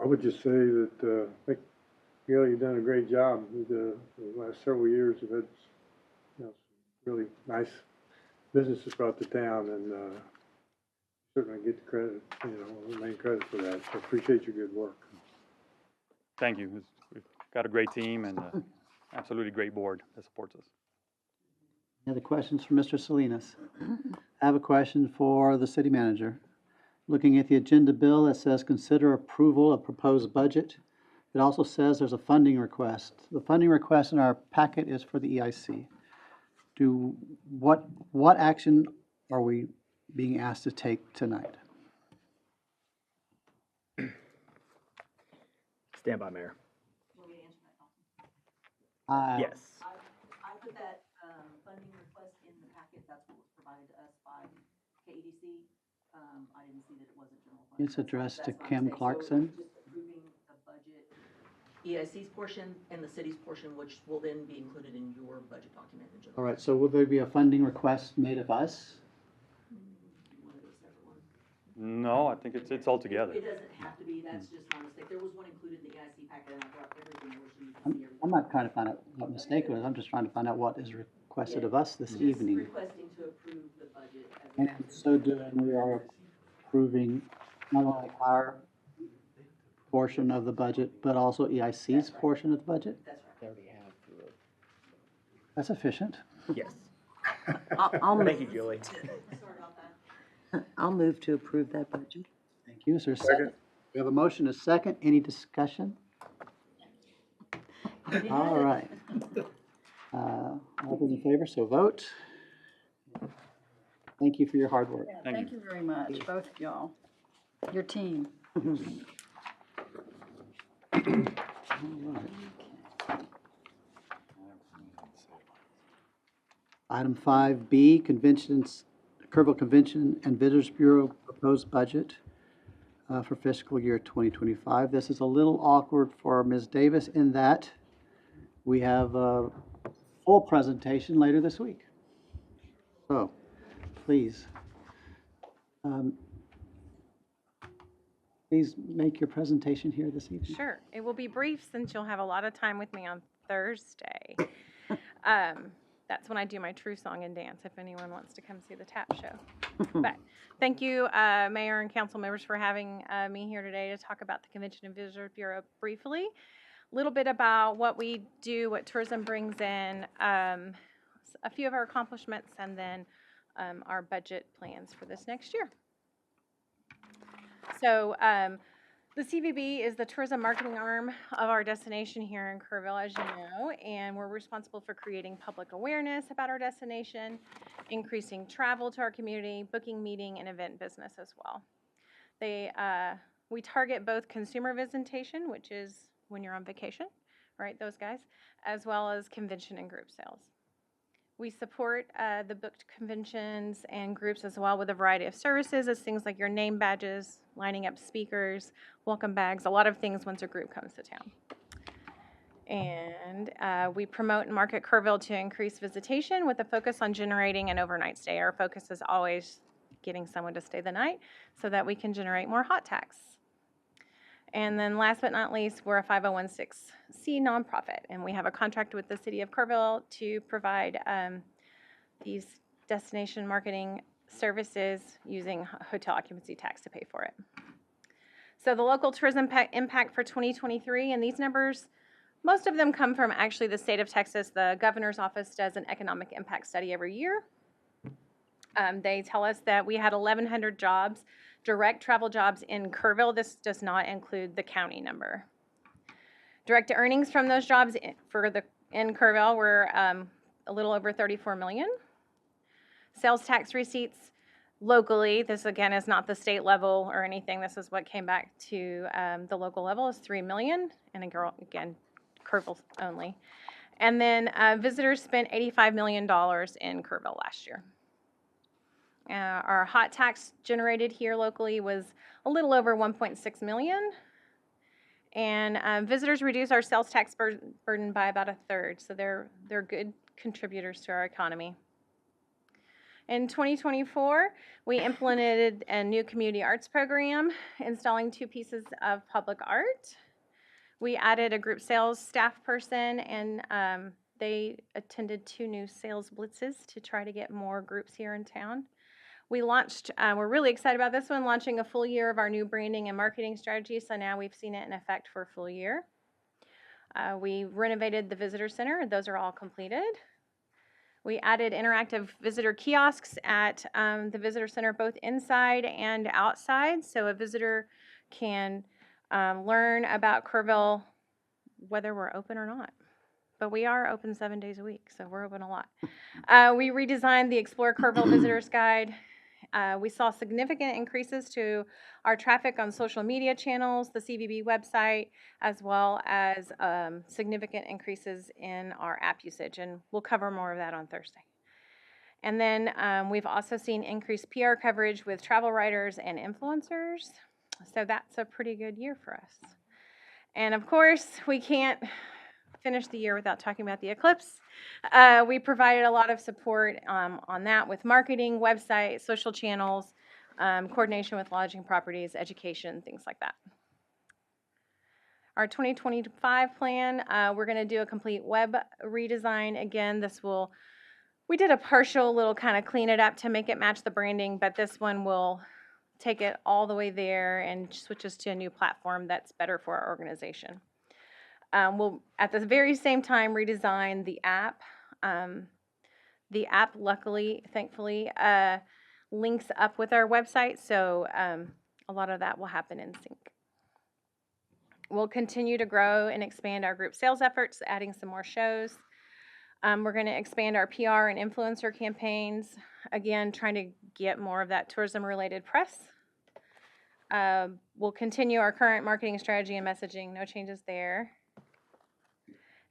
I would just say that, I think, Gail, you've done a great job. The last several years, you've had, some really nice businesses brought to town, and certainly get the credit, main credit for that. So I appreciate your good work. Thank you. We've got a great team and absolutely great board that supports us. Any other questions for Mr. Salinas? I have a question for the city manager. Looking at the agenda bill, it says consider approval of proposed budget. It also says there's a funding request. The funding request in our packet is for the EIC. What action are we being asked to take tonight? Stand by, Mayor. Yes. I put that funding request in the packet. That's what was provided to us by KEDC. I didn't see that it wasn't general fund. It's addressed to That's what I'm Kim saying. Clarkson. So just approving the budget, EIC's portion and the city's portion, which will then be included in your budget document in general. All right, so will there be a funding request made of us? One of those separate ones. No, I think it's all together. It doesn't have to be. That's just my mistake. There was one included in the EIC packet, and I brought everything over so you can see everything. I'm not trying to find out what mistake it was. I'm just trying to find out what is requested of us this evening. Requesting to approve the budget. And in so doing, we are approving not only our portion of the budget, but also EIC's portion of the budget? They already have. That's efficient. Yes. I'll Thank you, Julie. I'll move to approve that budget. Thank you. Is there a second? We have a motion, a second. Any discussion? All right. All those in favor, so vote. Thank you for your hard work. Thank you very much, both of y'all, your team. All right. Item 5B, conventions, Kerrville Convention and Visitors Bureau proposed budget for fiscal year 2025. This is a little awkward for Ms. Davis in that we have a full presentation later this week. So, please, please make your presentation here this evening. Sure. It will be brief since you'll have a lot of time with me on Thursday. That's when I do my true song and dance, if anyone wants to come see the tap show. But thank you, Mayor and council members, for having me here today to talk about the Convention and Visitors Bureau briefly. A little bit about what we do, what tourism brings in, a few of our accomplishments, and then our budget plans for this next year. So the CVB is the tourism marketing arm of our destination here in Kerrville, as you know, and we're responsible for creating public awareness about our destination, increasing travel to our community, booking meeting and event business as well. We target both consumer visitation, which is when you're on vacation, right, those guys, as well as convention and group sales. We support the booked conventions and groups as well with a variety of services, as things like your name badges, lining up speakers, welcome bags, a lot of things once a group comes to town. And we promote and market Kerrville to increase visitation with a focus on generating an overnight stay. Our focus is always getting someone to stay the night so that we can generate more hot tax. And then last but not least, we're a 501(c) nonprofit, and we have a contract with the city of Kerrville to provide these destination marketing services using hotel occupancy tax to pay for it. So the local tourism impact for 2023, and these numbers, most of them come from actually the state of Texas. The governor's office does an economic impact study every year. They tell us that we had 1,100 jobs, direct travel jobs in Kerrville. This does not include the county number. Direct earnings from those jobs in Kerrville were a little over $34 million. Sales tax receipts locally, this again is not the state level or anything, this is what came back to the local level, is $3 million, and again, Kerrville only. And then visitors spent $85 million in Kerrville last year. Our hot tax generated here locally was a little over 1.6 million. And visitors reduce our sales tax burden by about a third, so they're good contributors to our economy. In 2024, we implemented a new community arts program, installing 2 pieces of public art. We added a group sales staff person, and they attended 2 new sales blitzes to try to get more groups here in town. We launched, we're really excited about this one, launching a full year of our new branding and marketing strategy, so now we've seen it in effect for a full year. We renovated the visitor center, those are all completed. We added interactive visitor kiosks at the visitor center, both inside and outside, so a visitor can learn about Kerrville whether we're open or not. But we are open 7 days a week, so we're open a lot. We redesigned the Explore Kerrville Visitors Guide. We saw significant increases to our traffic on social media channels, the CVB website, as well as significant increases in our app usage, and we'll cover more of that on Thursday. And then we've also seen increased PR coverage with travel writers and influencers, so that's a pretty good year for us. And of course, we can't finish the year without talking about the eclipse. We provided a lot of support on that with marketing, website, social channels, coordination with lodging properties, education, things like that. Our 2025 plan, we're going to do a complete web redesign. Again, we did a partial little kind of clean it up to make it match the branding, but this one will take it all the way there and switch us to a new platform that's better for our organization. We'll, at the very same time, redesign the app. The app, luckily, thankfully, links up with our website, so a lot of that will happen in sync. We'll continue to grow and expand our group sales efforts, adding some more shows. We're going to expand our PR and influencer campaigns, again, trying to get more of that tourism-related press. We'll continue our current marketing strategy and messaging, no changes there.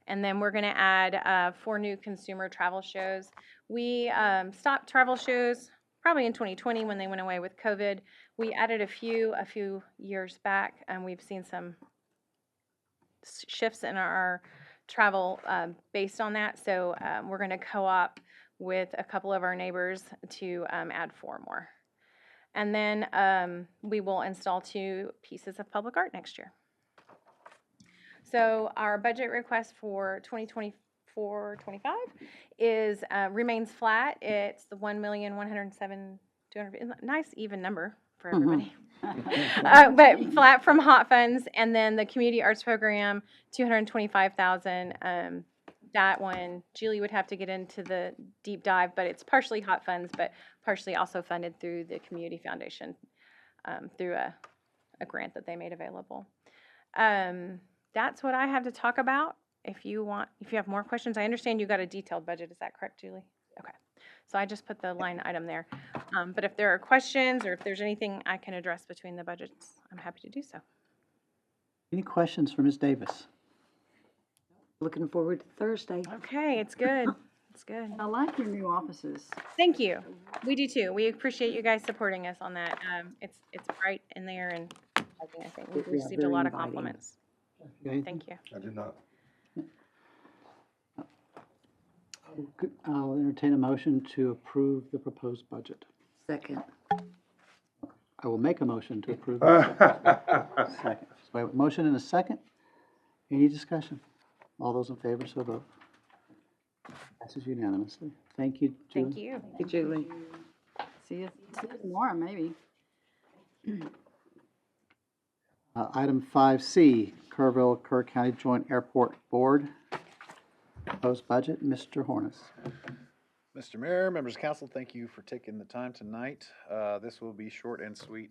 And then we're going to add 4 new consumer travel shows. We stopped travel shows probably in 2020 when they went away with COVID. We added a few years back, and we've seen some shifts in our travel based on that. So we're going to co-op with a couple of our neighbors to add 4 more. And then we will install 2 pieces of public art next year. So our budget request for 2024-25 is remains flat. It's the $1,107,200. Nice even number for everybody. But flat from hot funds, and then the community arts program, $225,000. That one, Julie would have to get into the deep dive, but it's partially hot funds, but partially also funded through the Community Foundation through a grant that they made available. That's what I have to talk about. If you have more questions, I understand you got a detailed budget. Is that correct, Julie? Okay. So I just put the line item there. But if there are questions or if there's anything I can address between the budgets, I'm happy to do so. Any questions for Ms. Davis? Looking forward to Thursday. Okay, it's good. It's good. I like your new offices. Thank you. We do too. We appreciate you guys supporting us on that. It's bright in there, and I think we've received a lot of compliments. Thank you. I do not. I'll entertain a motion to approve the proposed budget. Second. I will make a motion to approve. Second. So I have a motion and a second. Any discussion? All those in favor, so vote. Passes unanimously. Thank you, Julie. Thank you. Hey, Julie. See you tomorrow, maybe. Item 5C, Kerrville-Kerr County Joint Airport Board. Proposed budget, Mr. Hornis. Mr. Mayor, members of council, thank you for taking the time tonight. This will be short and sweet.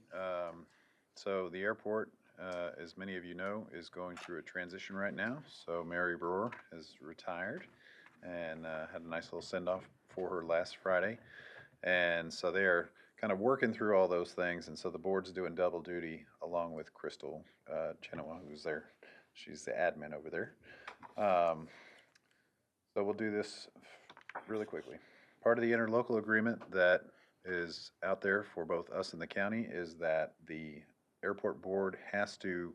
So the airport, as many of you know, is going through a transition right now. So Mary Brewer has retired and had a nice little send-off for her last Friday. And so they are kind of working through all those things. And so the board's doing double duty along with Crystal Genoa, who's there. She's the admin over there. So we'll do this really quickly. Part of the interlocal agreement that is out there for both us and the county is that the airport board has to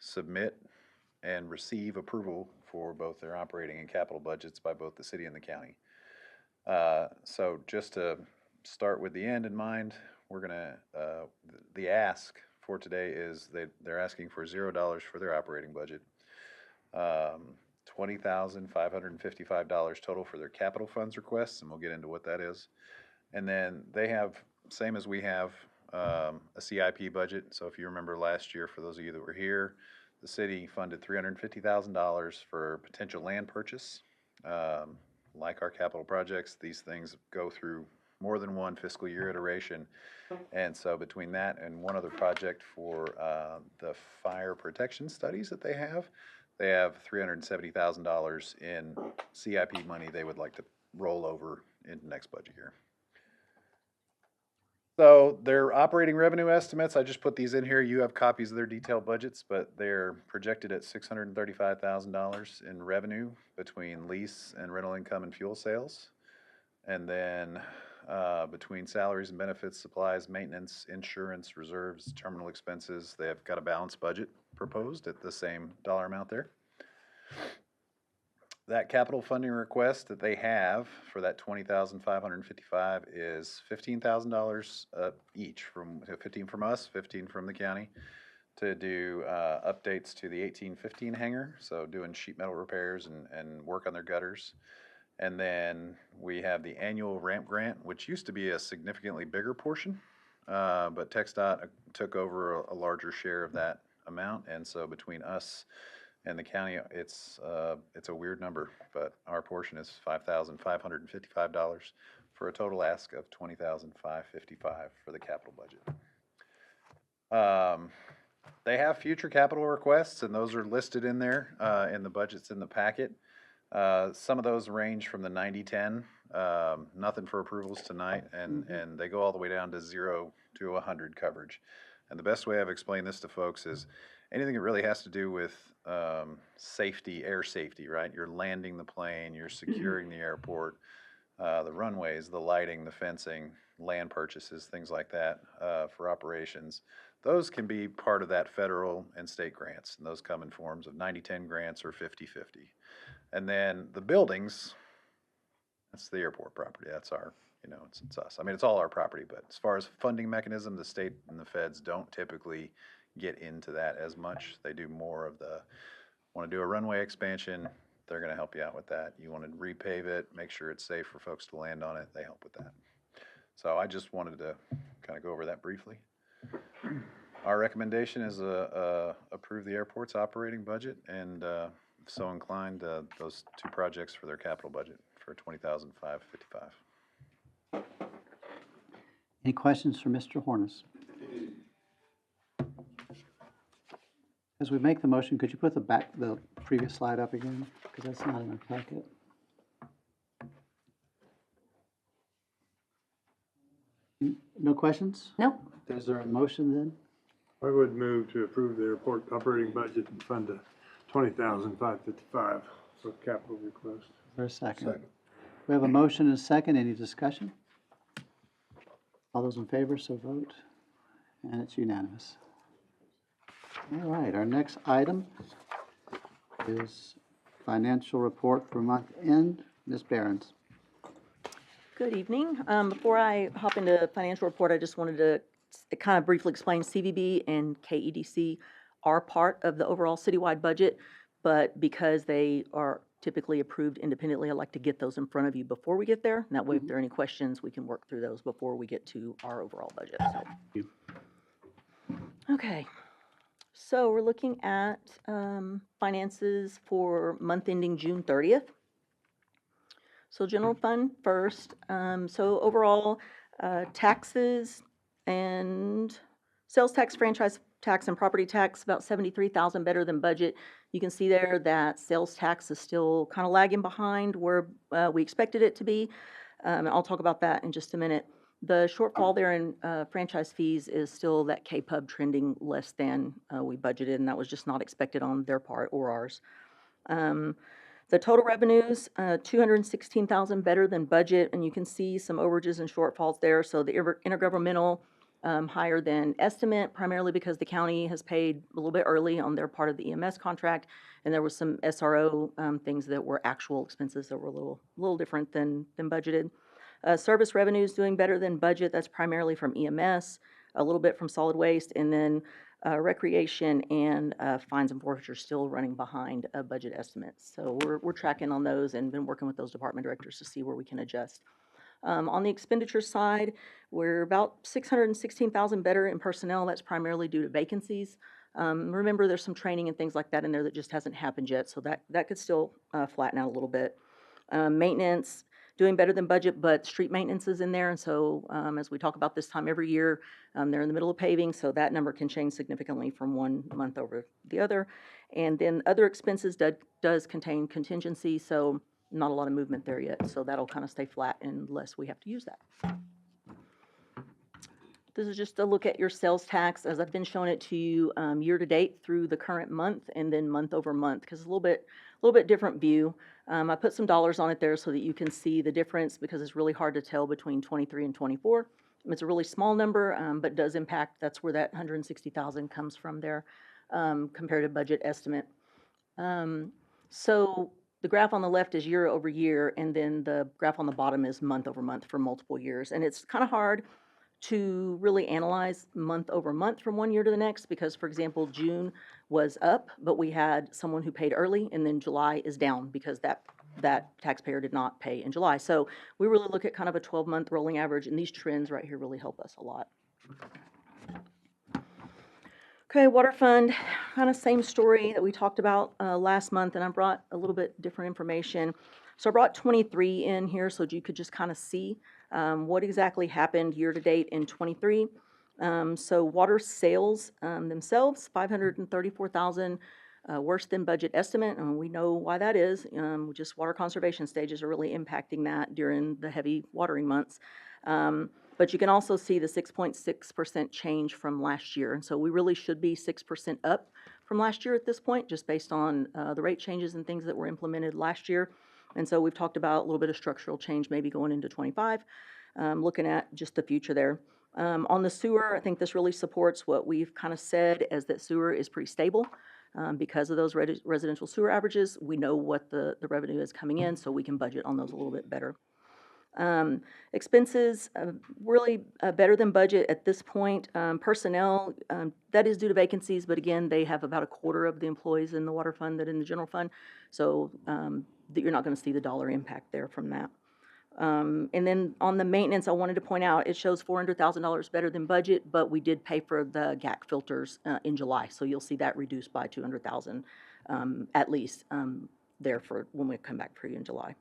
submit and receive approval for both their operating and capital budgets by both the city and the county. So just to start with the end in mind, we're gonna, the ask for today is they're asking for $0 for their operating budget. $20,555 total for their capital funds requests, and we'll get into what that is. And then they have, same as we have, a CIP budget. So if you remember last year, for those of you that were here, the city funded $350,000 for potential land purchase. Like our capital projects, these things go through more than one fiscal year iteration. And so between that and one other project for the fire protection studies that they have $370,000 in CIP money they would like to roll over into next budget year. So their operating revenue estimates, I just put these in here. You have copies of their detailed budgets, but they're projected at $635,000 in revenue between lease and rental income and fuel sales. And then between salaries and benefits, supplies, maintenance, insurance, reserves, terminal expenses, they have got a balanced budget proposed at the same dollar amount there. That capital funding request that they have for that $20,555 is $15,000 each, from 15 from us, 15 from the county, to do updates to the 1815 hangar, so doing sheet metal repairs and work on their gutters. And then we have the annual ramp grant, which used to be a significantly bigger portion but TxDOT took over a larger share of that amount, and so between us and the county, it's a weird number, but our portion is $5,555 for a total ask of $20,555 for the capital budget. They have future capital requests, and those are listed in there in the budgets in the packet. Some of those range from the 90-10, nothing for approvals tonight, and they go all the way down to 0 to 100 coverage. And the best way I've explained this to folks is anything that really has to do with safety, air safety, right? You're landing the plane, you're securing the airport, the runways, the lighting, the fencing, land purchases, things like that for operations. Those can be part of that federal and state grants, and those come in forms of 90-10 grants or 50-50. And then the buildings, that's the airport property. That's our, it's us. I mean, it's all our property, but as far as funding mechanism, the state and the feds don't typically get into that as much. They do more of the, want to do a runway expansion, they're going to help you out with that. You want to repave it, make sure it's safe for folks to land on it, they help with that. So I just wanted to kind of go over that briefly. Our recommendation is approve the airport's operating budget, and if so inclined, those two projects for their capital budget for $20,555. Any questions for Mr. Hornis? As we make the motion, could you put the previous slide up again? Because that's not in our packet. No questions? Nope. Is there a motion then? I would move to approve the airport operating budget and fund the $20,555 for capital request. Is there a second? We have a motion and a second. Any discussion? All those in favor, so vote. And it's unanimous. All right, our next item is financial report for month end. Ms. Behrens. Good evening. Before I hop into financial report, I just wanted to kind of briefly explain CVB and KEDC are part of the overall citywide budget, but because they are typically approved independently, I like to get those in front of you before we get there. And that way, if there are any questions, we can work through those before we get to our overall budget. So. Okay. So we're looking at finances for month ending June 30th. So general fund first. So overall, taxes and sales tax, franchise tax, and property tax, about $73,000 better than budget. You can see there that sales tax is still kind of lagging behind where we expected it to be. I'll talk about that in just a minute. The shortfall there in franchise fees is still that KPUB trending less than we budgeted, and that was just not expected on their part or ours. The total revenues, $216,000 better than budget, and you can see some overages and shortfalls there. So the intergovernmental higher than estimate, primarily because the county has paid a little bit early on their part of the EMS contract, and there was some SRO things that were actual expenses that were a little different than budgeted. Service revenues doing better than budget. That's primarily from EMS, a little bit from solid waste, and then recreation and fines and forfeitures still running behind budget estimates. So we're tracking on those and been working with those department directors to see where we can adjust. On the expenditure side, we're about $616,000 better in personnel. That's primarily due to vacancies. Remember, there's some training and things like that in there that just hasn't happened yet, so that could still flatten out a little bit. Maintenance, doing better than budget, but street maintenance is in there, and so as we talk about this time every year, they're in the middle of paving, so that number can change significantly from one month over the other. And then other expenses does contain contingency, so not a lot of movement there yet, so that'll kind of stay flat unless we have to use that. This is just a look at your sales tax as I've been showing it to you year to date through the current month and then month over month, because it's a little bit different view. I put some dollars on it there so that you can see the difference, because it's really hard to tell between 23 and 24. It's a really small number, but does impact. That's where that 160,000 comes from there, compared to budget estimate. So the graph on the left is year over year, and then the graph on the bottom is month over month for multiple years. And it's kind of hard to really analyze month over month from one year to the next, because, for example, June was up, but we had someone who paid early, and then July is down because that taxpayer did not pay in July. So we really look at kind of a 12-month rolling average, and these trends right here really help us a lot. Okay, water fund, kind of same story that we talked about last month, and I brought a little bit different information. So I brought 23 in here so that you could just kind of see what exactly happened year-to-date in 23. So water sales themselves, 534,000 worse than budget estimate, and we know why that is. Just water conservation stages are really impacting that during the heavy watering months. But you can also see the 6.6% change from last year. And so we really should be 6% up from last year at this point, just based on the rate changes and things that were implemented last year. And so we've talked about a little bit of structural change maybe going into 25, looking at just the future there. On the sewer, I think this really supports what we've kind of said, as that sewer is pretty stable. Because of those residential sewer averages, we know what the revenue is coming in, so we can budget on those a little bit better. Expenses, really better than budget at this point. Personnel, that is due to vacancies, but again, they have about a quarter of the employees in the water fund that in the general fund. So that you're not going to see the dollar impact there from that. And then on the maintenance, I wanted to point out, it shows $400,000 better than budget, but we did pay for the GAC filters in July. So you'll see that reduced by $200,000 at least there for when we come back for you in July.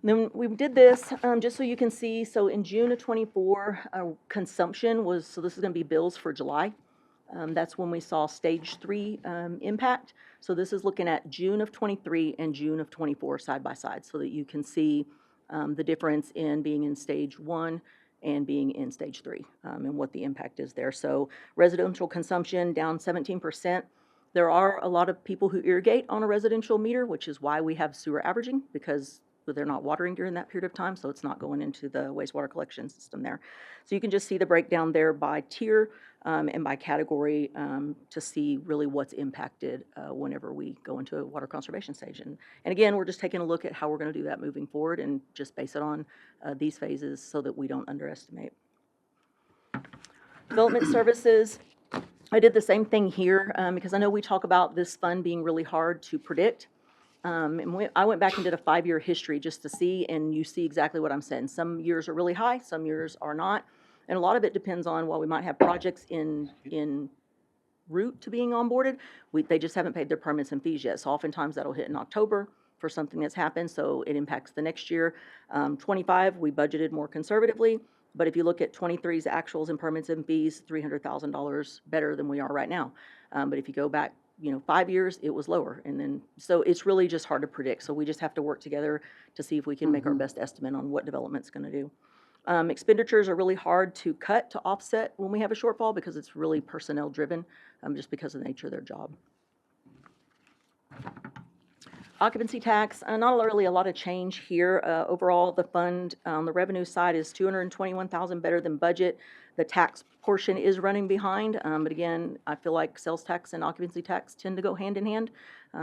Then we did this just so you can see. So in June of 24, consumption was, so this is going to be bills for July. That's when we saw stage 3 impact. So this is looking at June of 23 and June of 24 side by side, so that you can see the difference in being in stage 1 and being in stage 3 and what the impact is there. So residential consumption down 17%. There are a lot of people who irrigate on a residential meter, which is why we have sewer averaging, because they're not watering during that period of time, so it's not going into the wastewater collection system there. So you can just see the breakdown there by tier and by category to see really what's impacted whenever we go into a water conservation stage. And again, we're just taking a look at how we're going to do that moving forward and just base it on these phases so that we don't underestimate. Development services. I did the same thing here because I know we talk about this fund being really hard to predict. I went back and did a 5-year history just to see, and you see exactly what I'm saying. Some years are really high, some years are not. And a lot of it depends on, while we might have projects in route to being onboarded, they just haven't paid their permits and fees yet. So oftentimes that'll hit in October for something that's happened, so it impacts the next year. 25, we budgeted more conservatively. But if you look at 23's actuals and permits and fees, $300,000 better than we are right now. But if you go back, 5 years, it was lower. And then, so it's really just hard to predict. So we just have to work together to see if we can make our best estimate on what development's going to do. Expenditures are really hard to cut to offset when we have a shortfall because it's really personnel driven, just because of the nature of their job. Occupancy tax, not really a lot of change here. Overall, the fund on the revenue side is $221,000 better than budget. The tax portion is running behind, but again, I feel like sales tax and occupancy tax tend to go hand in hand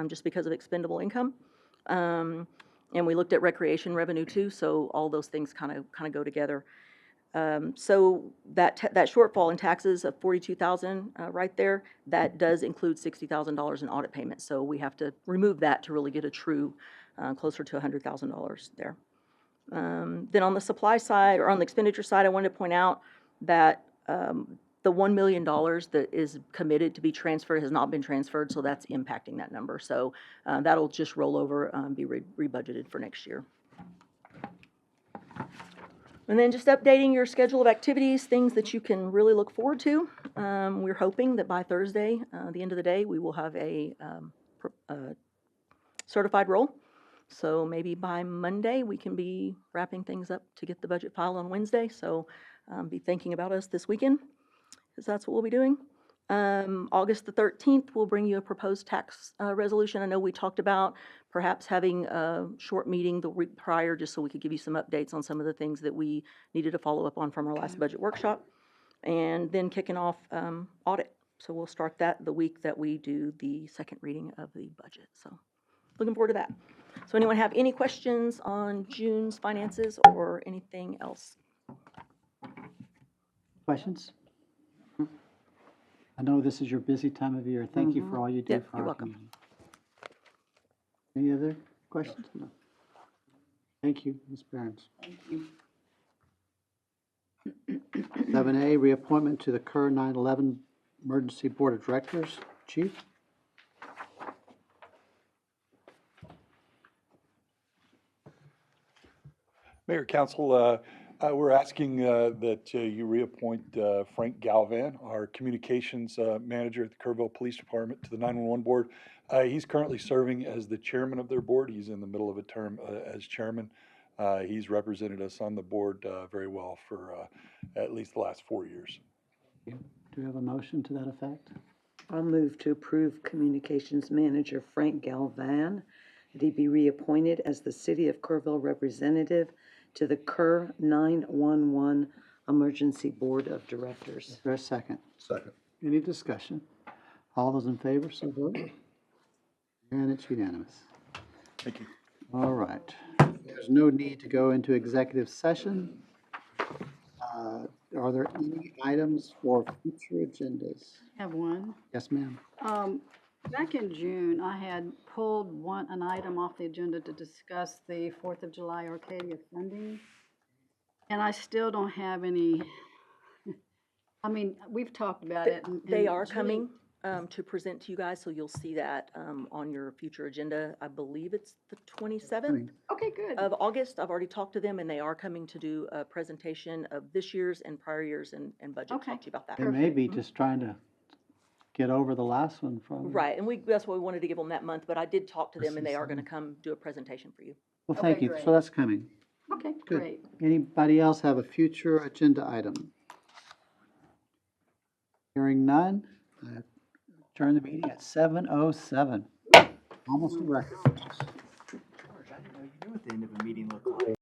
just because of expendable income. And we looked at recreation revenue too, so all those things kind of go together. So that shortfall in taxes of $42,000 right there, that does include $60,000 in audit payments. So we have to remove that to really get a true closer to $100,000 there. Then on the supply side, or on the expenditure side, I wanted to point out that the $1 million that is committed to be transferred has not been transferred, so that's impacting that number. So that'll just roll over, be rebudgeted for next year. And then just updating your schedule of activities, things that you can really look forward to. We're hoping that by Thursday, the end of the day, we will have a certified roll. So maybe by Monday, we can be wrapping things up to get the budget filed on Wednesday. So be thinking about us this weekend, because that's what we'll be doing. August the 13th, we'll bring you a proposed tax resolution. I know we talked about perhaps having a short meeting the week prior, just so we could give you some updates on some of the things that we needed to follow up on from our last budget workshop. And then kicking off audit. So we'll start that the week that we do the second reading of the budget. So looking forward to that. So anyone have any questions on June's finances or anything else? Questions? I know this is your busy time of year. Thank you for all you do Yep, for you're our welcome. community. Any other questions? No. Thank you, Ms. Burns. Thank you. 7A, reappointment to the Kerr 9/11 Emergency Board of Directors. Chief? Mayor, Council, we're asking that you reappoint Frank Galvan, our Communications Manager at the Kerrville Police Department, to the 911 Board. He's currently serving as the chairman of their board. He's in the middle of a term as chairman. He's represented us on the board very well for at least the last 4 years. Do we have a motion to that effect? I'll move to approve Communications Manager Frank Galvan, that he be reappointed as the City of Kerrville representative to the Kerr 911 Emergency Board of Directors. Is there a second? Second. Any discussion? All those in favor, so vote. And it's unanimous. Thank you. All right. There's no need to go into executive session. Are there any items for future agendas? I have one. Yes, ma'am. Back in June, I had pulled an item off the agenda to discuss the 4th of July Arcadia funding. And I still don't have any, I mean, we've talked about it. They and are Julie- coming to present to you guys, so you'll see that on your future agenda. I believe it's the 27th Okay, good. of August. I've already talked to them, and they are coming to do a presentation of this year's and prior years and budget. Okay. Talk to you about that. They may be just trying to get over the last one from. Right, and that's why we wanted to give them that month, but I did talk to them, and they are going to come do a presentation for you. Well, thank Okay, you. great. So that's coming. Okay, Good. great. Anybody else have a future agenda item? Hearing none, I turn the meeting at 7:07. Almost a record. George, I didn't know you knew what the end of a meeting looked like.